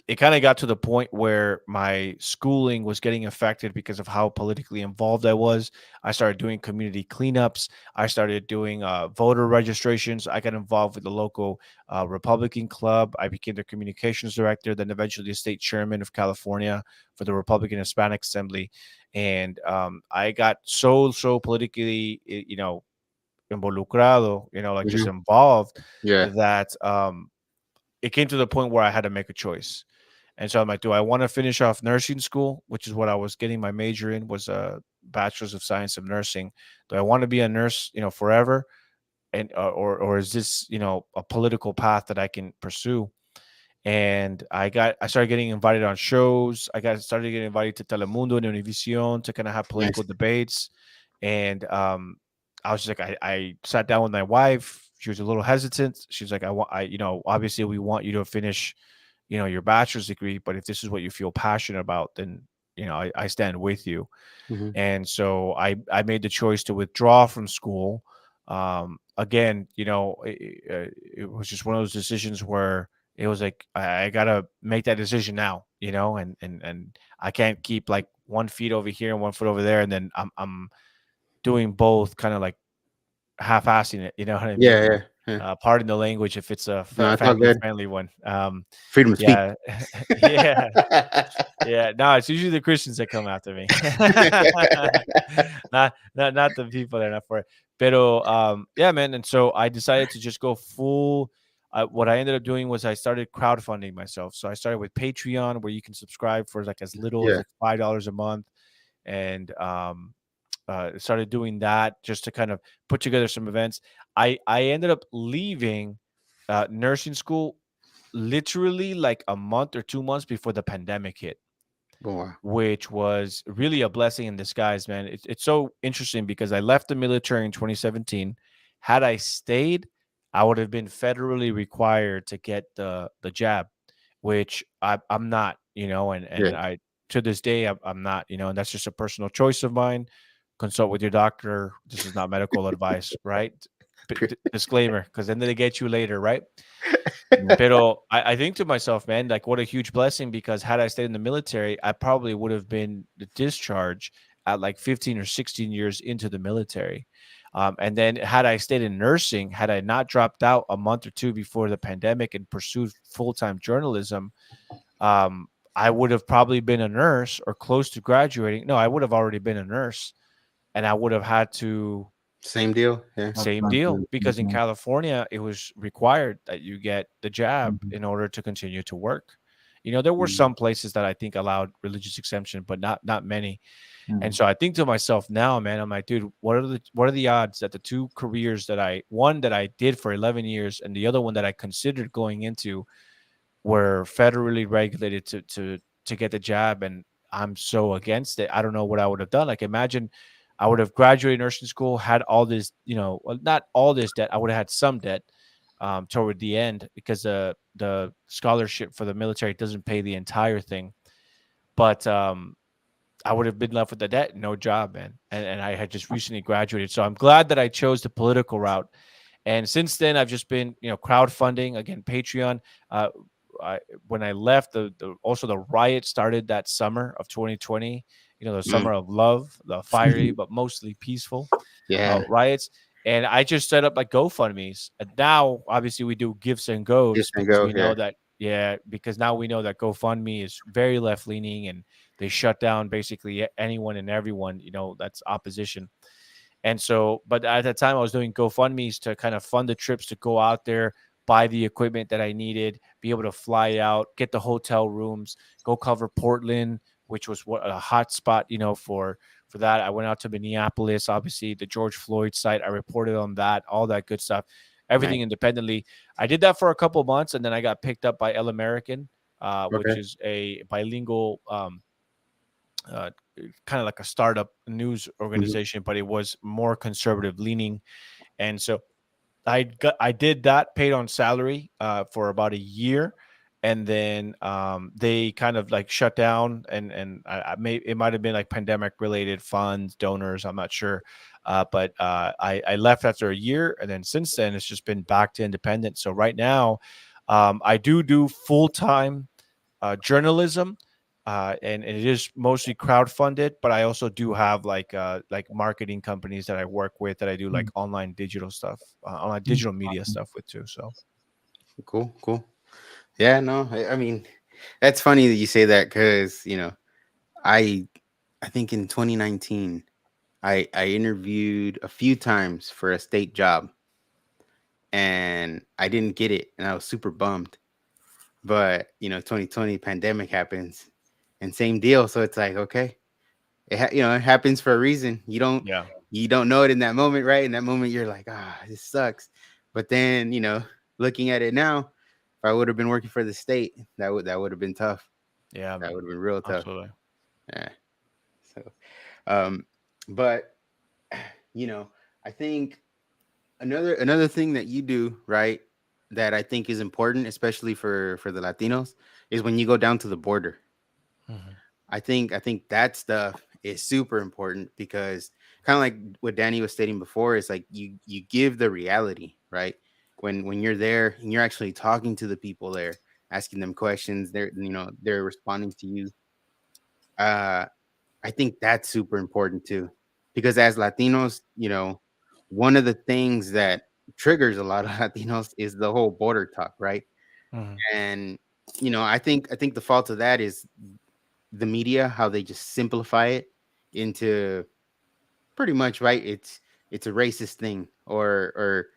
it kind of got to the point where my schooling was getting affected because of how politically involved I was. I started doing community cleanups. I started doing voter registrations. I got involved with the local Republican club. I became the communications director, then eventually the state chairman of California for the Republican Hispanic Assembly. And I got so politically, involucrado, like just Hmm. involved Yeah. that it came to the point where I had to make a choice. And so I'm like, do I want to finish off nursing school, which is what I was getting my major in, was a bachelor's of science of nursing. Do I want to be a nurse, forever? And or is this, a political path that I can pursue? And I started getting invited on shows. Started getting invited to Telemundo and Univision to kind of have political Nice. debates. And I was just like, I sat down with my wife. She was a little hesitant. She was like, obviously we want you to finish, your bachelor's degree, but if this is what you feel passionate about, then I stand with you. Hmm. And so I made the choice to withdraw from school. Again, it was just one of those decisions where it was like I gotta make that decision now, and I can't keep like 1 foot over here and 1 foot over there, and then I'm doing both, kind of like half-assing it. You know what I Yeah. mean? Yeah. Yeah. Pardon the language if it's a No, it's all family good. friendly one. Freedom to speak. Yeah, yeah. Yeah, no, it's usually the Christians that come after me. Not the people that are not for it. Pero yeah, man. And so I decided to just go full. What I ended up doing was I started crowdfunding myself. So I started with Patreon, where you can subscribe for like as little as Yeah. like $5 a month, and started doing that just to kind of put together some events. I ended up leaving nursing school literally like a month or 2 months before the pandemic hit, Boy. which was really a blessing in disguise, man. It's so interesting because I left the military in 2017. Had I stayed, I would have been federally required to get the jab, which I'm not, and Yeah. I to this day I'm not, and that's just a personal choice of mine. Consult with your doctor. This is not medical advice, right? Disclaimer, because then they get you later, right? Pero I think to myself, man, like what a huge blessing because had I stayed in the military, I probably would have been discharged at like 15 or 16 years into the military. And then had I stayed in nursing, had I not dropped out a month or two before the pandemic and pursued full-time journalism, I would have probably been a nurse or close to graduating. No, I would have already been a nurse and I would have had to Same deal. Yeah. same deal, because in California, it was required that you get the jab in order to continue to work. There were some places that I think allowed religious exemption, but not many. And so I think to myself now, man, I'm like, dude, what are the odds that the two careers one that I did for 11 years and the other one that I considered going into were federally regulated to get the jab, and I'm so against it. I don't know what I would have done. Like imagine I would have graduated nursing school, had all this, well, not all this debt. I would have had some debt toward the end because the scholarship for the military doesn't pay the entire thing. But I would have been left with the debt, no job, man. And I had just recently graduated. So I'm glad that I chose the political route. And since then, I've just been, crowdfunding again, Patreon. Uh, when I left, also the riot started that summer of 2020. The Mm. summer of love, the fiery but mostly peaceful Yeah. riots. And I just set up like GoFundmes. And now, obviously, we do gifts and goes Just and because go. we Yeah. know that, yeah, because now we know that GoFundMe is very left leaning and they shut down basically anyone and everyone, that's opposition. And so, but at that time, I was doing GoFundMe's to kind of fund the trips to go out there, buy the equipment that I needed, be able to fly out, get the hotel rooms, go cover Portland, which was what a hot spot, for that. I went out to Minneapolis, obviously the George Floyd site. I reported on that, all that good stuff, Nice. everything independently. I did that for a couple of months, and then I got picked up by El American, which Okay. is a bilingual uh, kind of like a startup news Mhm. organization, but it was more conservative leaning. And so I did that, paid on salary for about a year, and then they kind of like shut down, and it might have been like pandemic related funds, donors, I'm not sure, but I left after a year, and then since then it's just been back to independent. So right now, I do full time journalism. And it is mostly crowdfunded, but I also do have like marketing companies that I work with that I do like online digital stuff, online digital media stuff with too. So Cool. Cool. Yeah. No. I mean, that's funny that you say that because I I think in 2019 I interviewed a few times for a state job and I didn't get it and I was super bummed. But 2020 pandemic happens and same deal. So it's like, okay, it happens for a reason. yeah, You don't know it in that moment, right? In that moment, you're like, this sucks. But then, looking at it now, if I would have been working for the state, that would have been tough. yeah, That man, would have been real tough. absolutely. Yeah. So, um, but you know, I think another thing that you do right that I think is important, especially for the Latinos, is when you go down to the border. Mhm. I think that stuff is super important because kind of like what Danny was stating before, is like you give the reality, right? When you're there and you're actually talking to the people there, asking them questions, they're responding to you. Uh I think that's super important too. Because as Latinos, one of the things that triggers a lot of Latinos is the whole border talk, right? Mhm. And I think the fault of that is the media, how they just simplify it into pretty much, right, it's a racist thing, or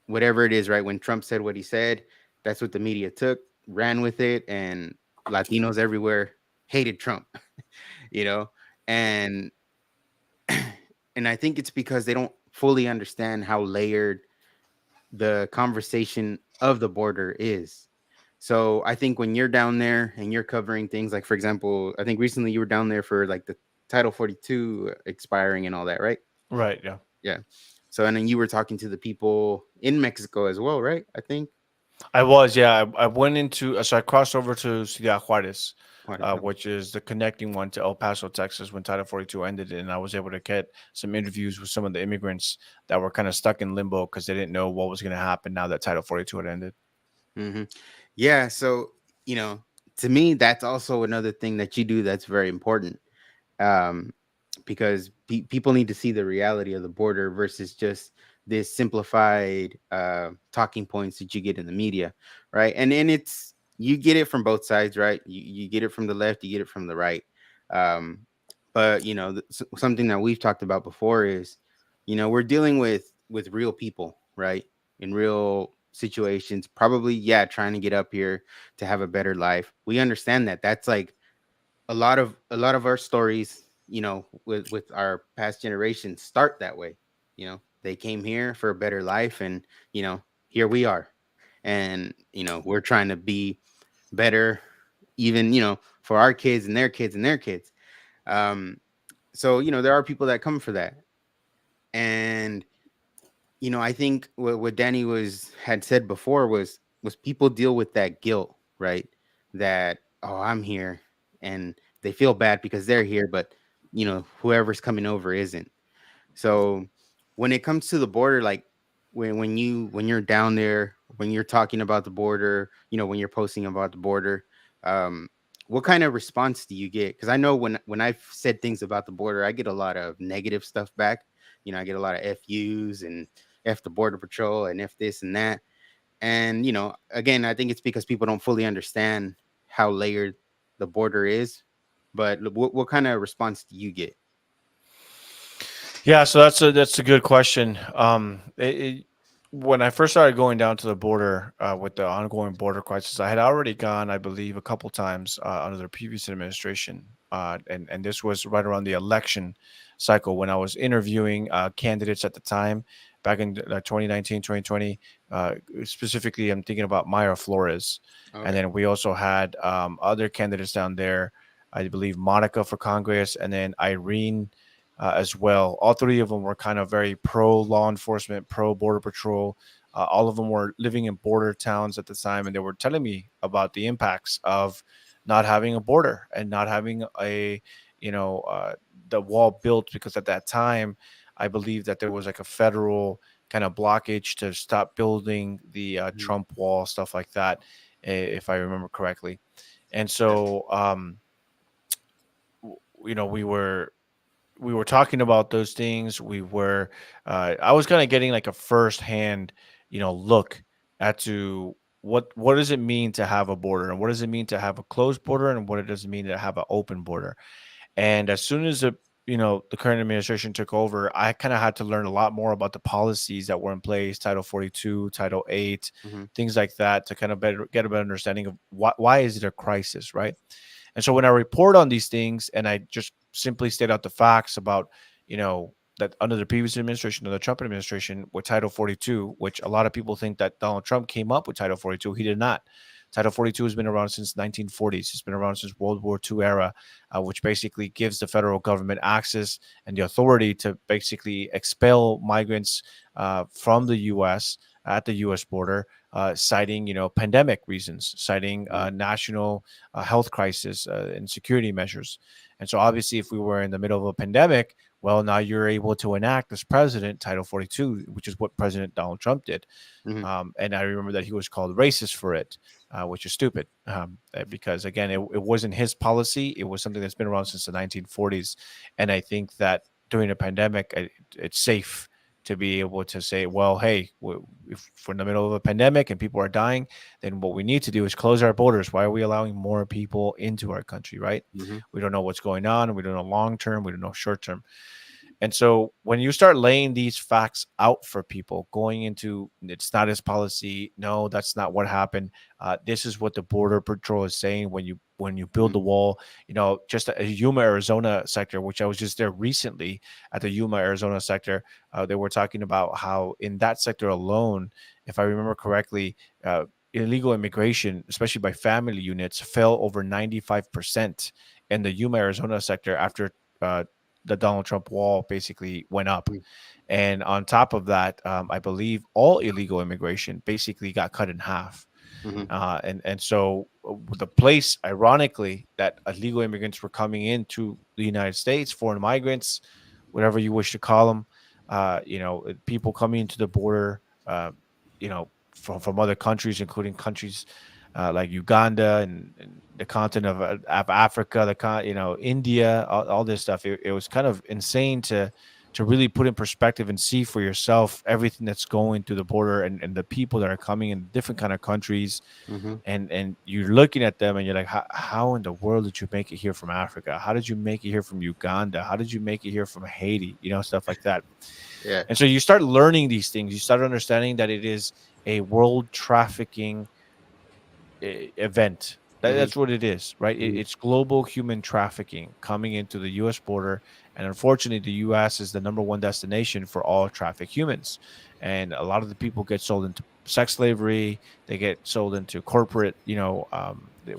whatever it is, right? When Trump said what he said, that's what the media took, ran with it, and Latinos everywhere hated Trump. you know and and I think it's because they don't fully understand how layered the conversation of the border is. So I think when you're down there and you're covering things like, for example, I think recently you were down there for like the Title 42 expiring and all that, right? Right. Yeah. Yeah. So and then you were talking to the people in Mexico as well, right? I think. I was, yeah. I went into, so I crossed over to Ciudad Juarez, Okay. which is the connecting one to El Paso, Texas, when Title 42 ended. And I was able to get some interviews with some of the immigrants that were kind of stuck in limbo because they didn't know what was going to happen now that Title 42 had ended. Hmm. Yeah. So, you know, to me, that's also another thing that you do that's very important. um, because people need to see the reality of the border versus just this simplified talking points that you get in the media, right? And it's you get it from both sides, right? You get it from the left, you get it from the right. Um, but you know, something that we've talked about before is, you know, we're dealing with real people, right? In real situations, probably, yeah, trying to get up here to have a better life. We understand that. That's like a lot of our stories, you know, with our past generations start that way. You know, they came here for a better life, and you know, here we are, and you know, we're trying to be better, even, you know, for our kids and their kids and their kids. um so you know, there are people that come for that. And you know, I think what Danny was had said before was people deal with that guilt, right? That, oh, I'm here, and they feel bad because they're here, but you know, whoever's coming over isn't. So when it comes to the border, like when you're down there, when you're talking about the border, you know, when you're posting about the border, um, what kind of response do you get? Because I know when I've said things about the border, I get a lot of negative stuff back. You know, I get a lot of FUs and F the border patrol and F this and that. And you know, again, I think it's because people don't fully understand how layered the border is. But what kind of response do you get? Yeah, so that's a good question. When I first started going down to the border with the ongoing border crisis, I had already gone, I believe, a couple times under the previous administration, and this was right around the election cycle when I was interviewing candidates at the time, back in 2019, 2020. Specifically, I'm thinking about Mayra Flores, and Okay. then we also had other candidates down there. I believe Monica for Congress, and then Irene as well. All three of them were kind of very pro law enforcement, pro border patrol. All of them were living in border towns at the time, and they were telling me about the impacts of not having a border and not having a, you know, the wall built, because at that time, I believe that there was like a federal kind of blockage to stop building the Mhm. Trump wall, stuff like that, if I remember correctly. And Yeah. so, you know, we were talking about those things. We were, I was kind of getting like a firsthand, you know, look at to what does it mean to have a border, and what does it mean to have a closed border, and what it does it mean to have an open border. And as soon as the current administration took over, I kind of had to learn a lot more about the policies that were in place, Title 42, Title 8, Hmm. things like that, to kind of better get a better understanding of why is it a crisis, right? And so when I report on these things and I just simply state out the facts about, you know, that under the previous administration, the Trump administration, with Title 42, which a lot of people think that Donald Trump came up with Title 42, he did not. Title 42 has been around since 1940s. It's been around since World War II era, which basically gives the federal government access and the authority to basically expel migrants from the U.S. at the U.S. border, citing, you know, pandemic reasons, citing Hmm. national health crisis and security measures. And so, obviously, if we were in the middle of a pandemic, well, now you're able to enact as president Title 42, which is what President Donald Trump did. Hmm. And I remember that he was called racist for it, which is stupid, because, again, it wasn't his policy. It was something that's been around since the 1940s. And I think that during a pandemic, it's safe to be able to say, well, hey, if we're in the middle of a pandemic and people are dying, then what we need to do is close our borders. Why are we allowing more people into our country, right? Hmm. We don't know what's going on. We don't know long term. We don't know short term. And so when you start laying these facts out for people, going into it's not his policy, no, that's not what happened. This is what the Border Patrol is saying when you build Mhm. the wall. Just a Yuma, Arizona sector, which I was just there recently at the Yuma, Arizona sector. They were talking about how in that sector alone, if I remember correctly, illegal immigration, especially by family units, fell over 95% in the Yuma, Arizona sector after the Donald Trump wall basically went up. Mhm. And on top of that, I believe all illegal immigration basically got cut in half. Mhm. And so the place, ironically, that illegal immigrants were coming into the United States, foreign migrants, whatever you wish to call them, people coming into the border, from other countries, including countries like Uganda and the continent of Africa, India, all this stuff. It was kind of insane to really put in perspective and see for yourself everything that's going through the border and the people that are coming in different kind of countries, Mhm. and you're looking at them and you're like, how in the world did you make it here from Africa? How did you make it here from Uganda? How did you make it here from Haiti? Stuff like that. Yeah. And so you start learning these things. You start understanding that it is a world trafficking event. Mhm. That's what it is, right? Mhm. It's global human trafficking coming into the U.S. border, and unfortunately, the U.S. is the number one destination for all trafficked humans. And a lot of the people get sold into sex slavery. They get sold into corporate,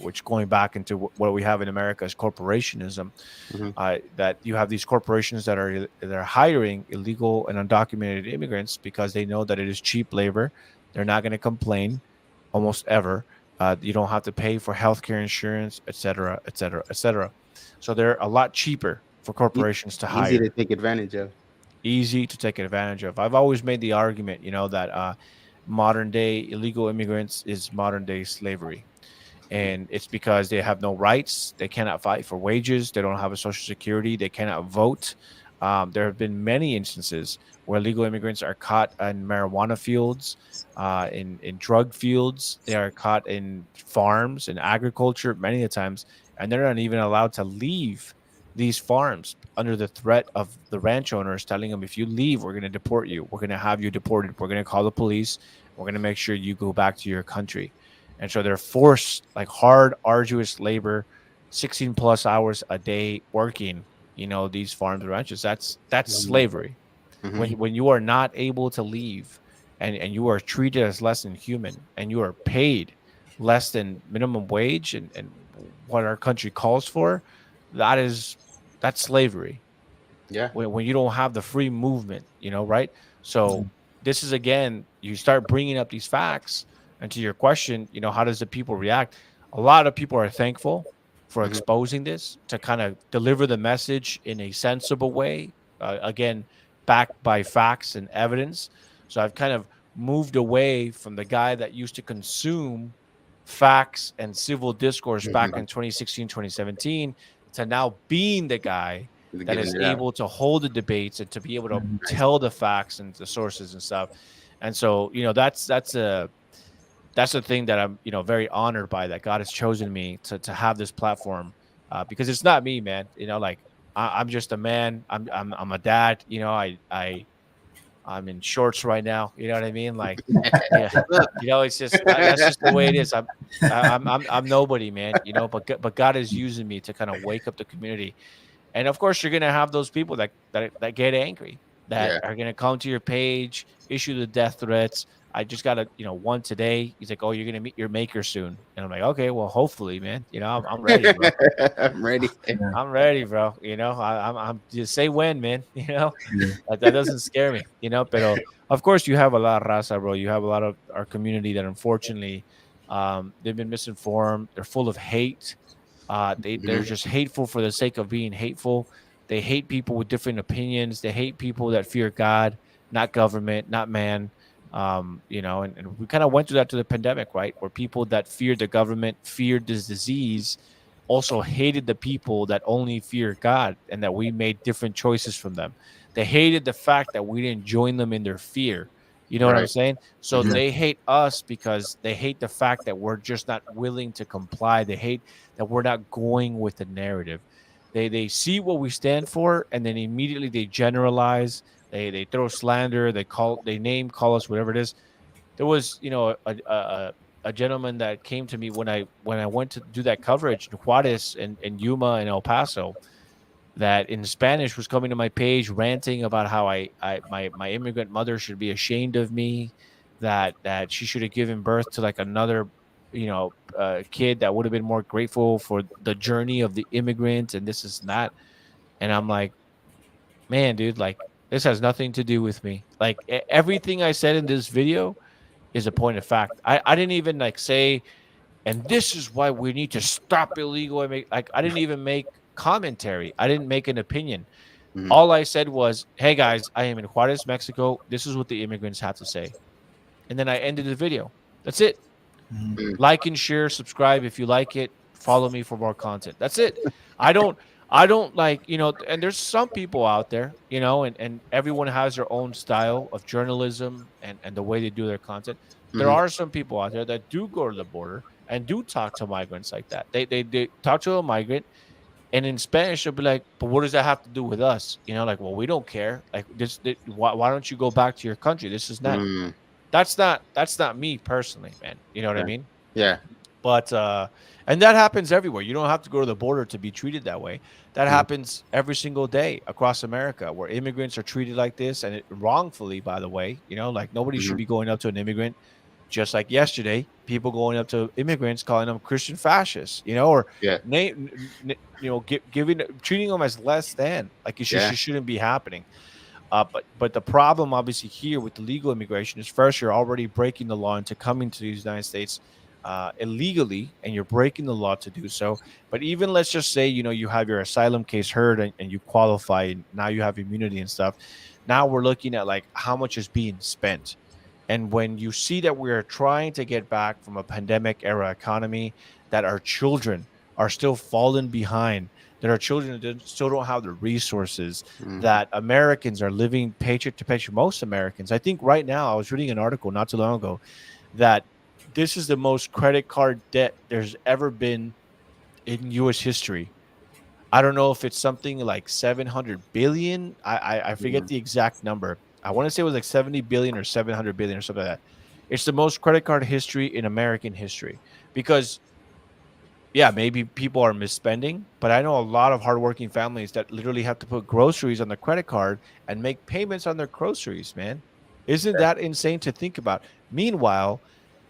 which going back into what we have in America is corporationism. Mhm. That you have these corporations that are hiring illegal and undocumented immigrants because they know that it is cheap labor. They're not going to complain almost ever. You don't have to pay for healthcare insurance, et cetera, et cetera, et cetera. So they're a lot cheaper for E- corporations to Easy to hire, take advantage of. easy to take advantage of. I've always made the argument, that modern day illegal immigrants is modern day slavery, and it's because they have no rights. They cannot fight for wages. They don't have a social security. They cannot vote. There have been many instances where illegal immigrants are caught in marijuana fields, in drug fields. They are caught in farms and agriculture many a times, and they're not even allowed to leave these farms under the threat of the ranch owners telling them, if you leave, we're going to deport you. We're going to have you deported. We're going to call the police. We're going to make sure you go back to your country. And so they're forced, like, hard, arduous labor, 16 plus hours a day working, these farms and ranches. That's Mhm. slavery. Mhm. When you are not able to leave, and you are treated as less than human, and you are paid less than minimum wage and what our country calls for, that is that's slavery. Yeah. When you don't have the free movement, right? So this is, again, you start bringing up these facts, and to your question, how does the people react? A lot of people are thankful for Mhm. exposing this to kind of deliver the message in a sensible way, again, backed by facts and evidence. So I've kind of moved away from the guy that used to consume facts and civil discourse back Mhm. in 2016, 2017, to now being the guy that Giving is it out. able to hold the debates and to be able to Nice. tell the facts and the sources and stuff. And so, that's a thing that I'm, very honored by, that God has chosen me to have this platform, because it's not me, man. Like, I'm just a man. I'm a dad. I'm in shorts right now. You know what I mean? Like, yeah, it's just that's just the way it is. I'm nobody, man. But God is using me to kind of wake up the community. And of course, you're gonna have those people that get angry, that Yeah. are gonna come to your page, issue the death threats. I just got one today. He's like, "Oh, you're gonna meet your maker soon," and I'm like, "Okay, well, hopefully, man. I'm ready, bro. I'm ready. Yeah. I'm ready, bro. I'm just say when, man. Yeah. That doesn't scare me. But of course, you have a lot of raza, bro. You have a lot of our community that, unfortunately, they've been misinformed. They're full of hate. They're Mhm. just hateful for the sake of being hateful. They hate people with different opinions. They hate people that fear God, not government, not man. And we kind of went through that to the pandemic, right? Where people that feared the government, feared this disease, also hated the people that only fear God, and that we made different choices from them. They hated the fact that we didn't join them in their fear. You know what I'm Right. saying? So Mhm. they hate us because they hate the fact that we're just not willing to comply. They hate that we're not going with the narrative. They see what we stand for, and then immediately they generalize. They throw slander. They name call us whatever it is. There was, a gentleman that came to me when I went to do that coverage in Juarez and Yuma and El Paso, that in Spanish was coming to my page ranting about how my immigrant mother should be ashamed of me, that she should have given birth to like another, kid that would have been more grateful for the journey of the immigrant, and this is not. And I'm like, man, dude, like this has nothing to do with me. Like everything I said in this video is a point of fact. I didn't even like say, and this is why we need to stop illegal. I didn't even make commentary. I didn't make an opinion. Mhm. All I said was, hey guys, I am in Juarez, Mexico. This is what the immigrants have to say. And then I ended the video. That's it. Mhm. Mhm. Like and share, subscribe if you like it. Follow me for more content. That's it. I don't I don't like, and there's some people out there, and everyone has their own style of journalism and the way they do their content. There Mhm. are some people out there that do go to the border and do talk to migrants like that. They talk to a migrant, and in Spanish they'll be like, but what does that have to do with us? Like, well, we don't care. Like why don't you go back to your country? This is not Mm. that's not me personally, man. You know what I Yeah. mean? Yeah. But and that happens everywhere. You don't have to go to the border to be treated that way. That Mhm. happens every single day across America, where immigrants are treated like this, and wrongfully, by the way. Like nobody should Mhm. be going up to an immigrant. Just like yesterday, people going up to immigrants calling them Christian fascists, or Yeah. giving treating them as less than, like it just Yeah. it shouldn't be happening. But the problem, obviously, here with the legal immigration is, first, you're already breaking the law into coming to the United States illegally, and you're breaking the law to do so. But even, let's just say, you have your asylum case heard, and you qualify, and now you have immunity and stuff. Now we're looking at like how much is being spent. And when you see that we're trying to get back from a pandemic era economy, that our children are still falling behind, that our children still don't have the resources, Mhm. that Americans are living paycheck to paycheck. Most Americans, I think right now, I was reading an article not too long ago that this is the most credit card debt there's ever been in U.S. history. I don't know if it's something like 700 billion. I forget Mhm. the exact number. I want to say it was like 70 billion or 700 billion or something like that. It's the most credit card history in American history because, yeah, maybe people are misspending, but I know a lot of hardworking families that literally have to put groceries on their credit card and make payments on their groceries, man. Isn't that insane to think about? Meanwhile,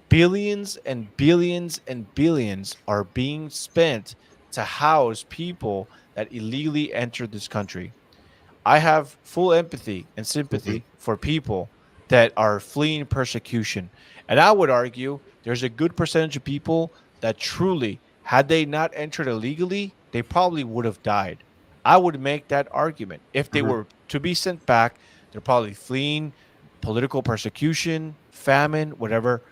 billions and billions and billions are being spent to house people that illegally entered this country. I have full empathy and Mhm. sympathy for people that are fleeing persecution. And I would argue there's a good percentage of people that truly, had they not entered illegally, they probably would have died. I would make that argument. If they Mhm. were to be sent back, they're probably fleeing political persecution, famine, whatever.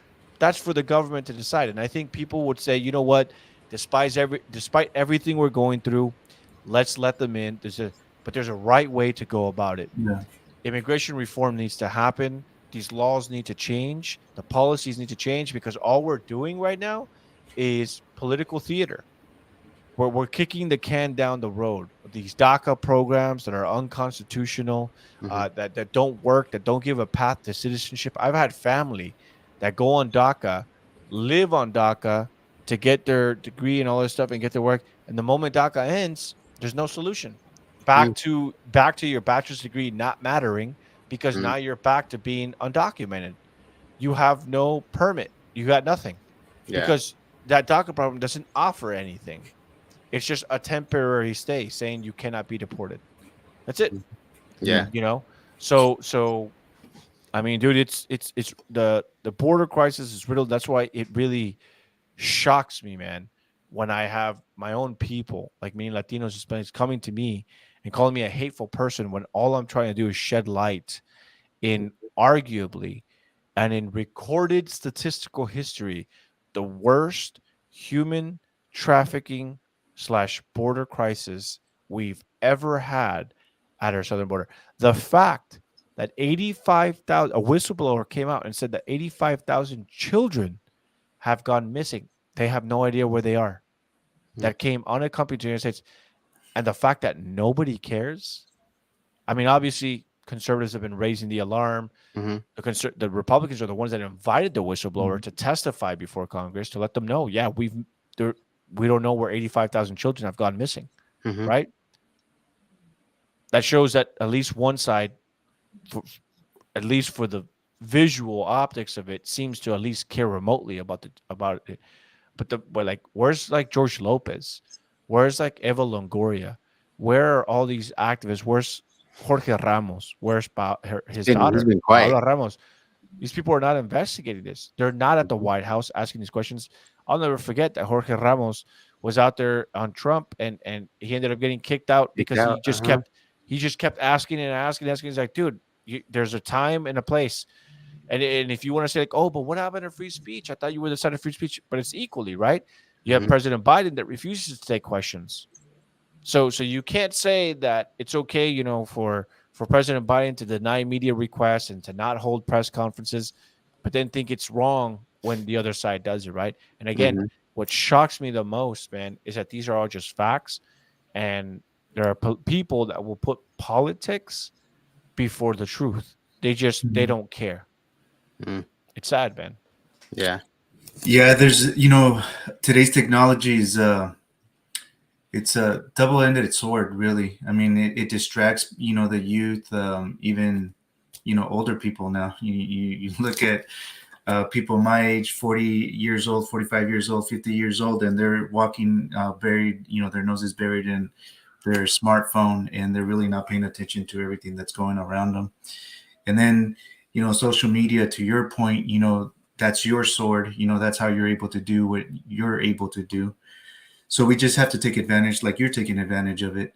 That's for the government to decide. And I think people would say, you know what, despite everything we're going through, let's let them in. There's a right way to go about it. Yeah. Immigration reform needs to happen. These laws need to change. The policies need to change because all we're doing right now is political theater. We're kicking the can down the road. These DACA programs that are unconstitutional, Mhm. that don't work, that don't give a path to citizenship. I've had family that go on DACA, live on DACA to get their degree and all this stuff and get their work. And the moment DACA ends, there's no solution. Mhm. Back to your bachelor's degree not mattering because Mhm. now you're back to being undocumented. You have no permit. You got nothing Yeah. because that DACA program doesn't offer anything. It's just a temporary stay saying you cannot be deported. That's it. Yeah. Yeah. You know? So I mean, dude, it's the border crisis is real. That's why it really shocks me, man, when I have my own people, like me, Latinos, Hispanics, coming to me and calling me a hateful person when all I'm trying to do is shed light in arguably and in recorded statistical history, the worst human trafficking slash border crisis we've ever had at our southern border. The fact that 85,000, a whistleblower came out and said that 85,000 children have gone missing. They have no idea where they are. Mhm. That came unaccompanied to the United States. And the fact that nobody cares. I mean, obviously, conservatives have been raising the alarm. Mm-hmm. The Republicans are the ones that invited the whistleblower to testify before Congress to let them know, yeah, there, we don't know where 85,000 children have gone missing, Mm-hmm. right? That shows that at least one side, for, at least for the visual optics of it, seems to at least care remotely about it. But like, where's like George Lopez? Where's like Eva Longoria? Where are all these activists? Where's Jorge Ramos? Where's his He's daughter, been quiet. Paola Ramos? These people are not investigating this. They're not at the White House asking these questions. I'll never forget that Jorge Ramos was out there on Trump, and he ended up getting kicked out Kicked because out. Uh-huh. he just kept asking and asking and asking. He's like, dude, there's a time and a place. And if you want to say like, oh, but what happened to free speech? I thought you were the side of free speech, but it's equally right. You have Mm-hmm. President Biden that refuses to take questions. So you can't say that it's okay, for President Biden to deny media requests and to not hold press conferences, but then think it's wrong when the other side does it, right? And again, Mm-hmm. what shocks me the most, man, is that these are all just facts, and there are people that will put politics before the truth. They don't care. Mm-hmm. It's sad, man. Yeah. Yeah, there's today's technology is it's a double-ended sword, really. I mean, it distracts the youth, even older people now. You look at people my age, 40 years old, 45 years old, 50 years old, and they're walking buried, their nose is buried in their smartphone, and they're really not paying attention to everything that's going around them. And then social media, to your point, that's your sword. That's how you're able to do what you're able to do. So we just have to take advantage, like you're taking advantage of it.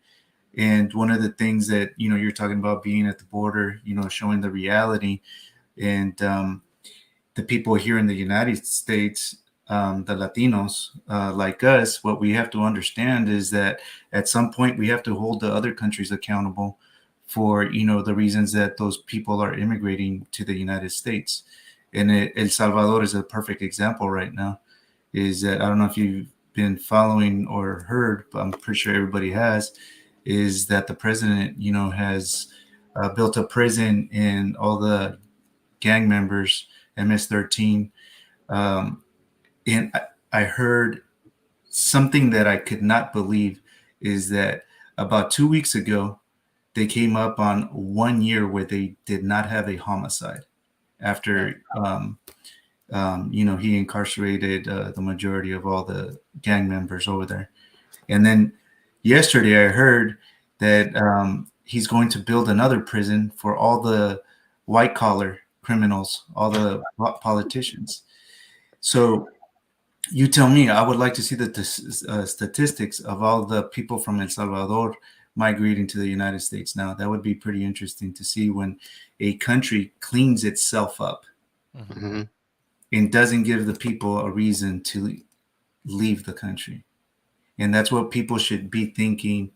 And one of the things that you're talking about, being at the border, showing the reality, and the people here in the United States, the Latinos like us, what we have to understand is that at some point we have to hold the other countries accountable for the reasons that those people are immigrating to the United States. And El Salvador is a perfect example right now. Is that, I don't know if you've been following or heard, but I'm pretty sure everybody has, is that the president has built a prison, and all the gang members, MS-13. And I heard something that I could not believe, is that about 2 weeks ago, they came up on 1 year where they did not have a homicide after, he incarcerated the majority of all the gang members over there. And then yesterday I heard that he's going to build another prison for all the white collar criminals, all the politicians. So you tell me, I would like to see the statistics of all the people from El Salvador migrating to the United States now. That would be pretty interesting to see when a country cleans itself up Mm-hmm. and doesn't give the people a reason to leave the country. And that's what people should be thinking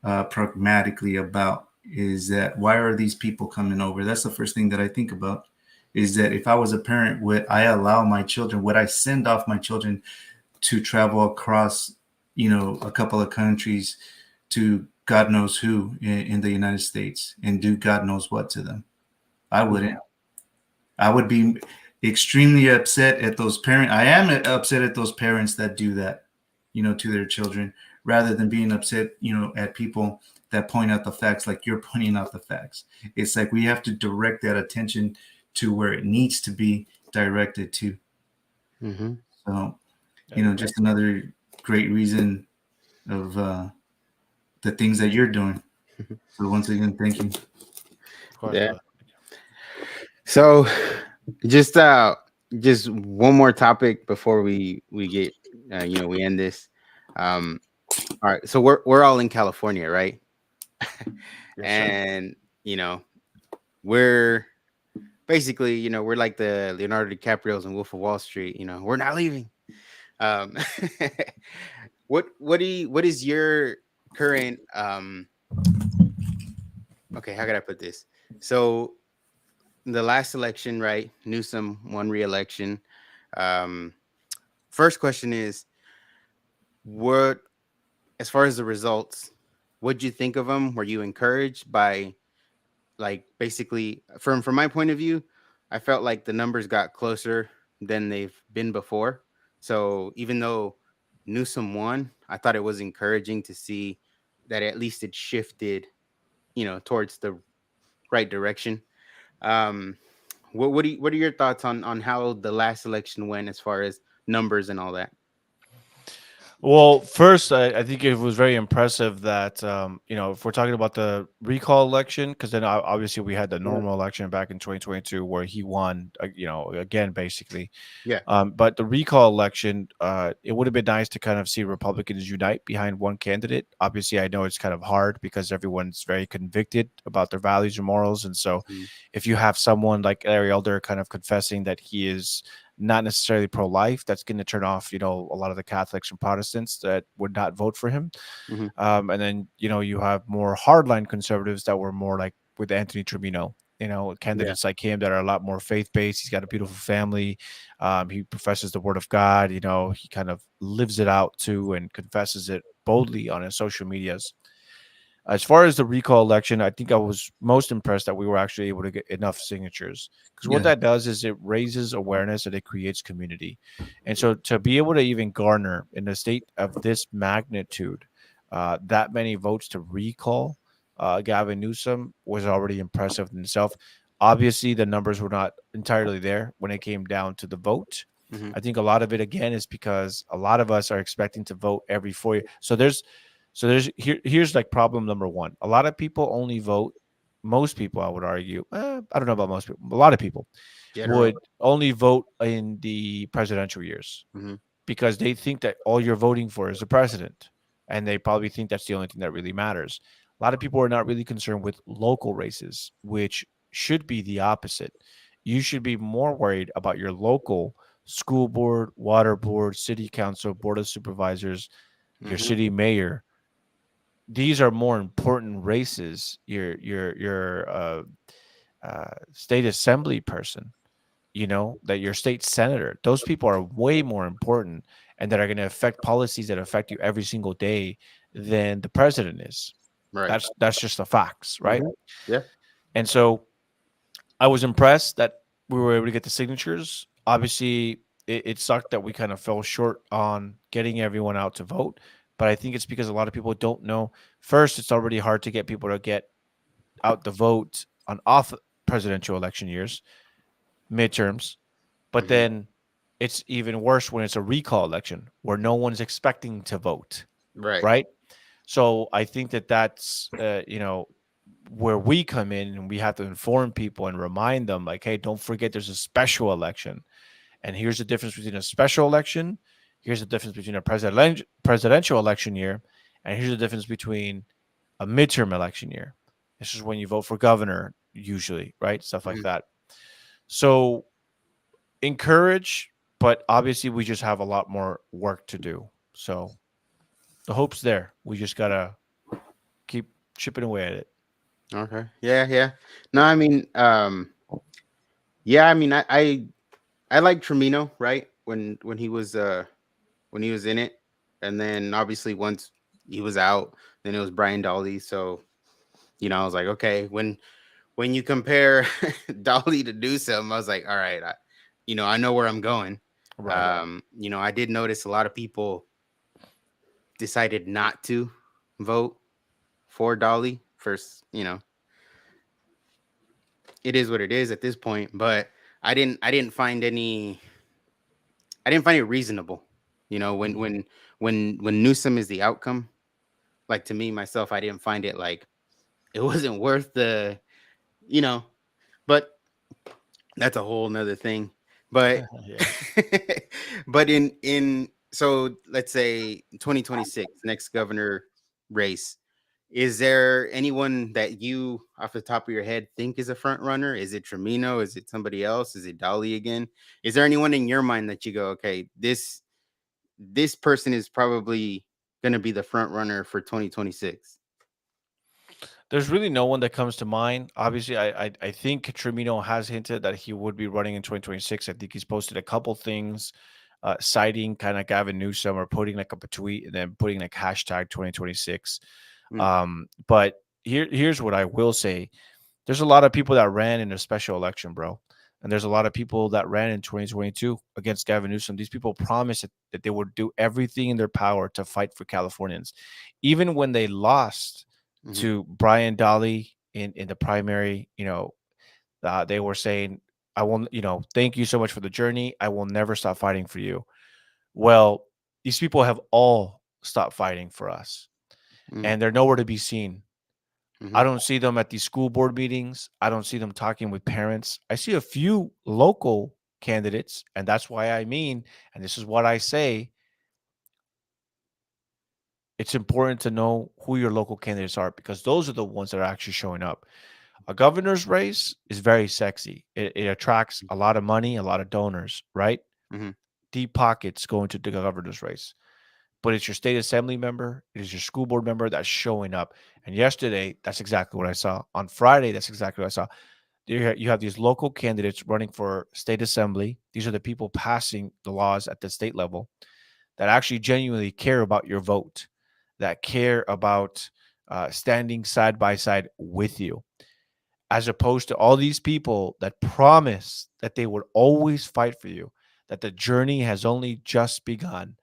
pragmatically about, is that why are these people coming over? That's the first thing that I think about, is that if I was a parent, would I allow my children, would I send off my children to travel across, a couple of countries to God knows who in the United States and do God knows what to them? I wouldn't. I would be extremely upset at those parents. I am upset at those parents that do that, to their children, rather than being upset, at people that point out the facts, like you're pointing out the facts. It's like we have to direct that attention to where it needs to be directed to. Mm-hmm. So, just another great reason of the things that you're doing. So once again, thank you. Of course, Yeah. brother. So just one more topic before we get we end this. All right, so we're all in California, right? Yes, sir. And we're basically, we're like the Leonardo DiCaprio's in Wolf of Wall Street. We're not leaving. Um, what is your current okay, how could I put this? So the last election, right? Newsom won re-election. Um, First question is, what, as far as the results, what'd you think of them? Were you encouraged by, like, basically from my point of view, I felt like the numbers got closer than they've been before. So even though Newsom won, I thought it was encouraging to see that at least it shifted, towards the right direction. Um, what are your thoughts on how the last election went as far as numbers and all that? Well, first, I think it was very impressive that if we're talking about the recall election, because then obviously we had the normal election back in 2022 where he won, again basically. Yeah. But the recall election, it would have been nice to kind of see Republicans unite behind one candidate. Obviously, I know it's kind of hard because everyone's very convicted about their values and morals, and so Mhm. if you have someone like Larry Elder kind of confessing that he is not necessarily pro-life, that's going to turn off, a lot of the Catholics and Protestants that would not vote for him. Mhm. And then, you have more hardline conservatives that were more like with Anthony Trimino, Yeah. candidates like him that are a lot more faith-based. He's got a beautiful family. He professes the word of God. He kind of lives it out too and confesses it boldly on his social medias. As far as the recall election, I think I was most impressed that we were actually able to get enough signatures, because what Yeah. that does is it raises awareness and it creates community. And so to be able to even garner in a state of this magnitude, that many votes to recall Gavin Newsom was already impressive in itself. Obviously, the numbers were not entirely there when it came down to the vote. Mhm. I think a lot of it again is because a lot of us are expecting to vote every 4 years. So here's like problem number one. A lot of people only vote. Most people, I would argue, I don't know about most people. A lot of people General. would only vote in the presidential years Mhm. because they think that all you're voting for is the president, and they probably think that's the only thing that really matters. A lot of people are not really concerned with local races, which should be the opposite. You should be more worried about your local school board, water board, city council, board of supervisors, your Mhm. city mayor. These are more important races. Your state assembly person, that your state senator. Those people are way more important and that are going to affect policies that affect you every single day than the president is. Right. That's just the facts, right? Mhm. Yeah. And so I was impressed that we were able to get the signatures. Obviously, it sucked that we kind of fell short on getting everyone out to vote, but I think it's because a lot of people don't know. First, it's already hard to get people to get out the vote on off presidential election years, midterms, but Mhm. then it's even worse when it's a recall election where no one's expecting to vote, Right. right? So I think that that's where we come in and we have to inform people and remind them like, hey, don't forget there's a special election, and here's the difference between a special election. Here's the difference between a presidential election year, and here's the difference between a midterm election year. This is when you vote for governor, usually, right? Stuff like Mhm. that. So encourage, but obviously we just have a lot more work to do. So the hope's there. We just gotta keep chipping away at it. Okay. Yeah. Yeah. No, I mean, yeah. I mean, I like Trimino, right? When he was in it, and then obviously once he was out, then it was Brian Dolly. So I was like, okay, when you compare Dolly to do something, I was like, all right, I know where I'm going. Right. I did notice a lot of people decided not to vote for Dolly. First, it is what it is at this point, but I didn't find it reasonable. When Newsom is the outcome, like, to me myself, I didn't find it, like, it wasn't worth you know, but that's a whole nother thing. But Yeah. but in so let's say 2026 next governor race, is there anyone that you off the top of your head think is a front runner? Is it Trimino? Is it somebody else? Is it Dolly again? Is there anyone in your mind that you go, okay, this person is probably going to be the front runner for 2026? There's really no one that comes to mind. Obviously, I think Trimino has hinted that he would be running in 2026. I think he's posted a couple things citing kind of Gavin Newsom or putting like up a tweet and then putting like hashtag 2026. Mm, But here's what I will say: there's a lot of people that ran in a special election, bro. And there's a lot of people that ran in 2022 against Gavin Newsom. These people promised that they would do everything in their power to fight for Californians. Even when they lost mhm, to Brian Dolly in the primary, they were saying, I won't, thank you so much for the journey. I will never stop fighting for you. Well, these people have all stopped fighting for us, mm, and they're nowhere to be seen. I mhm, don't see them at these school board meetings. I don't see them talking with parents. I see a few local candidates, and that's why and this is what I say, it's important to know who your local candidates are because those are the ones that are actually showing up. A governor's race is very sexy. It attracts a lot of money, a lot of donors, right? mhm, Deep pockets going to the governor's race. But it's your state assembly member, it is your school board member that's showing up. And yesterday, that's exactly what I saw. On Friday, that's exactly what I saw. You have these local candidates running for state assembly. These are the people passing the laws at the state level that actually genuinely care about your vote, that care about standing side by side with you, as opposed to all these people that promise that they would always fight for you, that the journey has only just begun.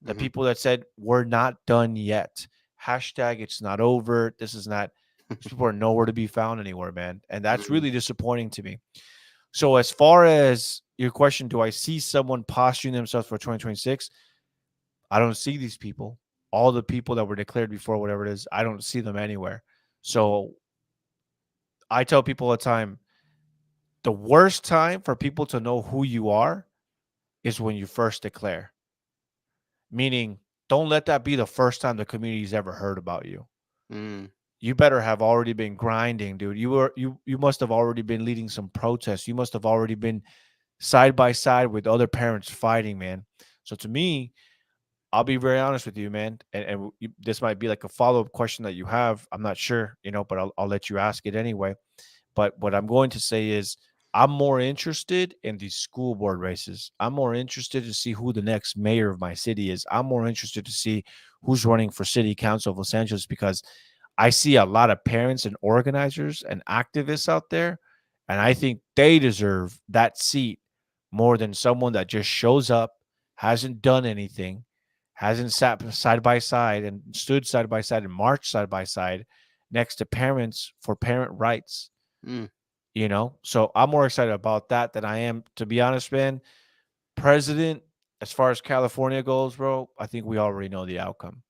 The mhm, people that said, we're not done yet. Hashtag it's not over. This is not, these people are nowhere to be found anywhere, man. And that's mm, really disappointing to me. So, as far as your question, do I see someone posturing themselves for 2026? I don't see these people. All the people that were declared before, whatever it is, I don't see them anywhere. mhm, So, I tell people all the time, the worst time for people to know who you are is when you first declare. Meaning, don't let that be the first time the community's ever heard about you. mm, You better have already been grinding, dude. You must have already been leading some protests. You must have already been side by side with other parents fighting, man. So to me, I'll be very honest with you, man. This might be like a follow up question that you have. I'm not sure, but I'll let you ask it anyway. But what I'm going to say is, I'm more interested in these school board races. I'm more interested to see who the next mayor of my city is. I'm more interested to see who's running for city council of Los Angeles because I see a lot of parents and organizers and activists out there, and I think they deserve that seat more than someone that just shows up, hasn't done anything, hasn't sat side by side and stood side by side and marched side by side next to parents for parent rights. mm. So I'm more excited about that than I am, to be honest, man. President, as far as California goes, bro, I think we already know the outcome.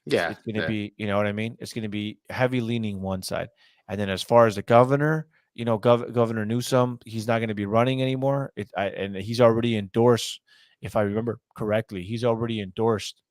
It's, Yeah, it's going to yeah. be, you know what I mean? It's going to be heavy leaning one side. And then as far as the governor, Governor Newsom, he's not going to be running anymore. And he's already endorsed, if I remember correctly, he's already endorsed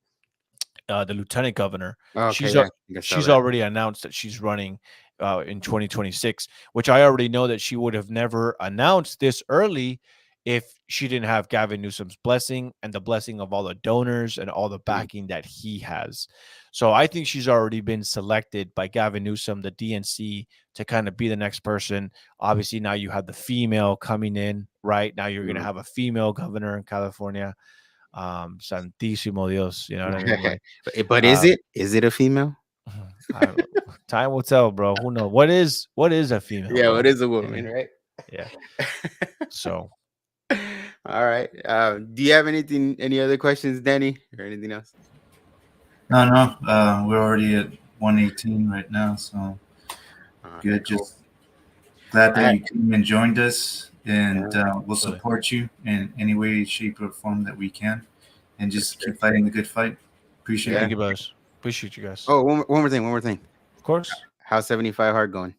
the lieutenant governor. Okay, She's yeah, I think I saw she's that. already announced that she's running in 2026, which I already know that she would have never announced this early if she didn't have Gavin Newsom's blessing and the blessing of all the donors and all the Mhm, backing that he has. So I think she's already been selected by Gavin Newsom, the DNC, to kind of be the next person. Obviously, now you have the female coming in, right? Now you're going to mm. have a female governor in California. Santísimo Dios, you know what I mean? But But is uh, it? Is it a female? I don't know. Time will tell, bro. Who knows? What is a female, Yeah, what bro? is a You know? woman, right? Yeah. So All right. Do you have any other questions, Danny, or anything else? No, no, we're already at 118 right now, so Okay, good. cool. Just glad All that right. you came and joined us, and we'll absolutely. support you in any way, shape, or form that we can, and For just sure. keep fighting the good fight. Appreciate Yeah. Thank it. you, brothers. Appreciate you guys. Oh, one more thing. One more thing. Of course. How's 75 hard going?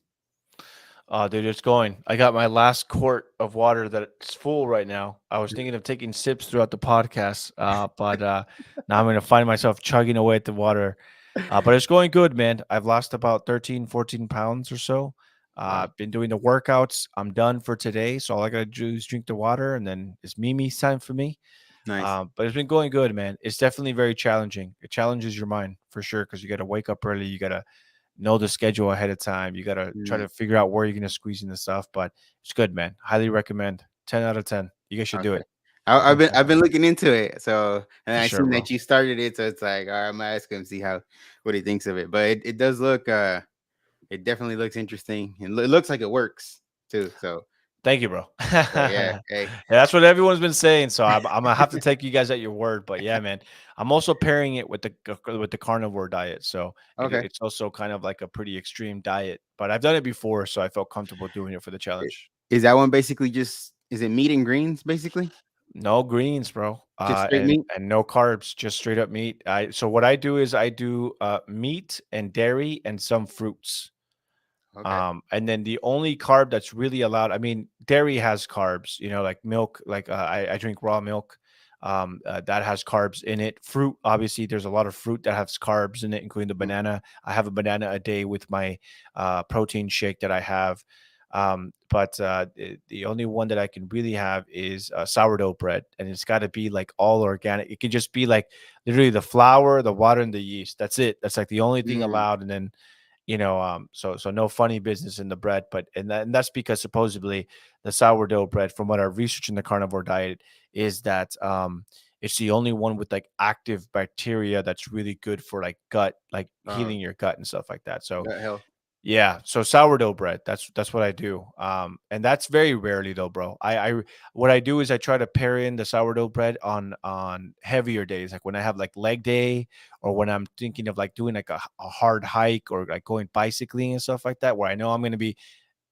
Dude, it's going. I got my last quart of water that's full right now. I was thinking of taking sips throughout the podcast, but now I'm going to find myself chugging away at the water. But it's going good, man. I've lost about 13, 14 pounds or so. Wow. Been doing the workouts. I'm done for today. So all I got to do is drink the water, and then it's Mimi's time for me. Nice. But it's been going good, man. It's definitely very challenging. It challenges your mind for sure because you got to wake up early. You got to know the schedule ahead of time. You got to try Mm, to figure out where you're going to squeeze in the stuff. But it's good, man. Highly recommend. 10 out of 10. You guys should do okay. it. I've been looking into it. So and For I sure, seen bro. that you started it, so it's like, all right, I'm gonna ask him see what he thinks of it. But it does look it definitely looks interesting and it looks like it works too. Thank you, bro. So yeah, Yeah, hey, that's what everyone's been saying. So I'm gonna have to take you guys at your word. But yeah, man, I'm also pairing it with the carnivore diet. So okay. it's also kind of like a pretty extreme diet. But I've done it before, so I felt comfortable doing it for the I- challenge. Is that one basically just is it meat and greens basically? No greens, bro. Just straight meat? And no carbs, just straight up meat. So what I do is I do meat and dairy and some fruits. Okay. And then the only carb that's really allowed, I mean, dairy has carbs, like milk, like I drink raw milk. That has carbs in it. Fruit, obviously, there's a lot of fruit that has carbs in it, including the Mhm. banana. I have a banana a day with my protein shake that I have. But the only one that I can really have is sourdough bread, and it's got to be like all organic. It can just be like literally the flour, the water, and the yeast. That's it. That's like the only thing Mm, allowed. And then so no funny business in the bread, but and that's because supposedly the sourdough bread, from what I researched in the carnivore diet, is that it's the only one with like active bacteria that's really good for like gut, like uh, healing your gut and stuff like that. So gut health. yeah, so sourdough bread, that's what I do. And that's very rarely though, bro. What I do is I try to pair in the sourdough bread on heavier days, like when I have like leg day, or when I'm thinking of like doing like a hard hike, or like going bicycling and stuff like that, where I know I'm going to be,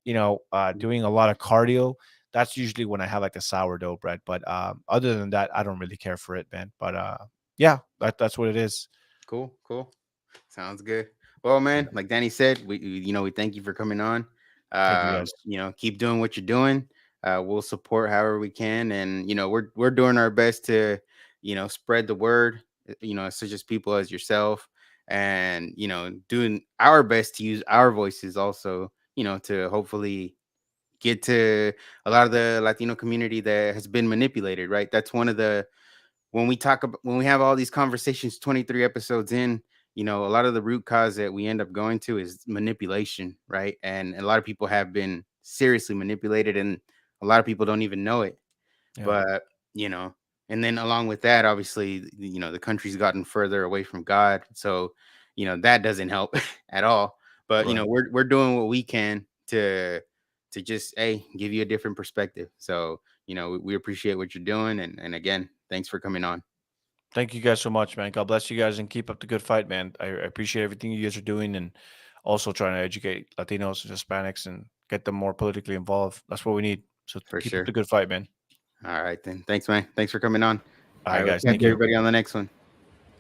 Mhm. doing a lot of cardio. That's usually when I have like a sourdough bread. But other than that, I don't really care for it, man. But yeah, that's what it is. Cool, cool. Sounds good. Well, man, like Danny said, we thank you for coming on. Thank you guys. Keep doing what you're doing. We'll support however we can, and we're doing our best to, spread the word. Such as people as yourself, and doing our best to use our voices also. To hopefully get to a lot of the Latino community that has been manipulated. Right. That's one of the when we talk about when we have all these conversations 23 episodes in, a lot of the root cause that we end up going to is manipulation, right? And a lot of people have been seriously manipulated, and a lot of people don't even know it. Yeah, But you know and then along with that, obviously, the country's gotten further away from God, so that doesn't help at all. But right. we're doing what we can to just give you a different perspective. So we appreciate what you're doing, and again, thanks for coming on. Thank you guys so much, man. God bless you guys and keep up the good fight, man. I appreciate everything you guys are doing, and also trying to educate Latinos and Hispanics and get them more politically involved. That's what we need. So For keep up sure. the good fight, man. All right then. Thanks, man. Thanks for coming on. All All right, right, we'll guys. catch Thank you. everybody on the next one.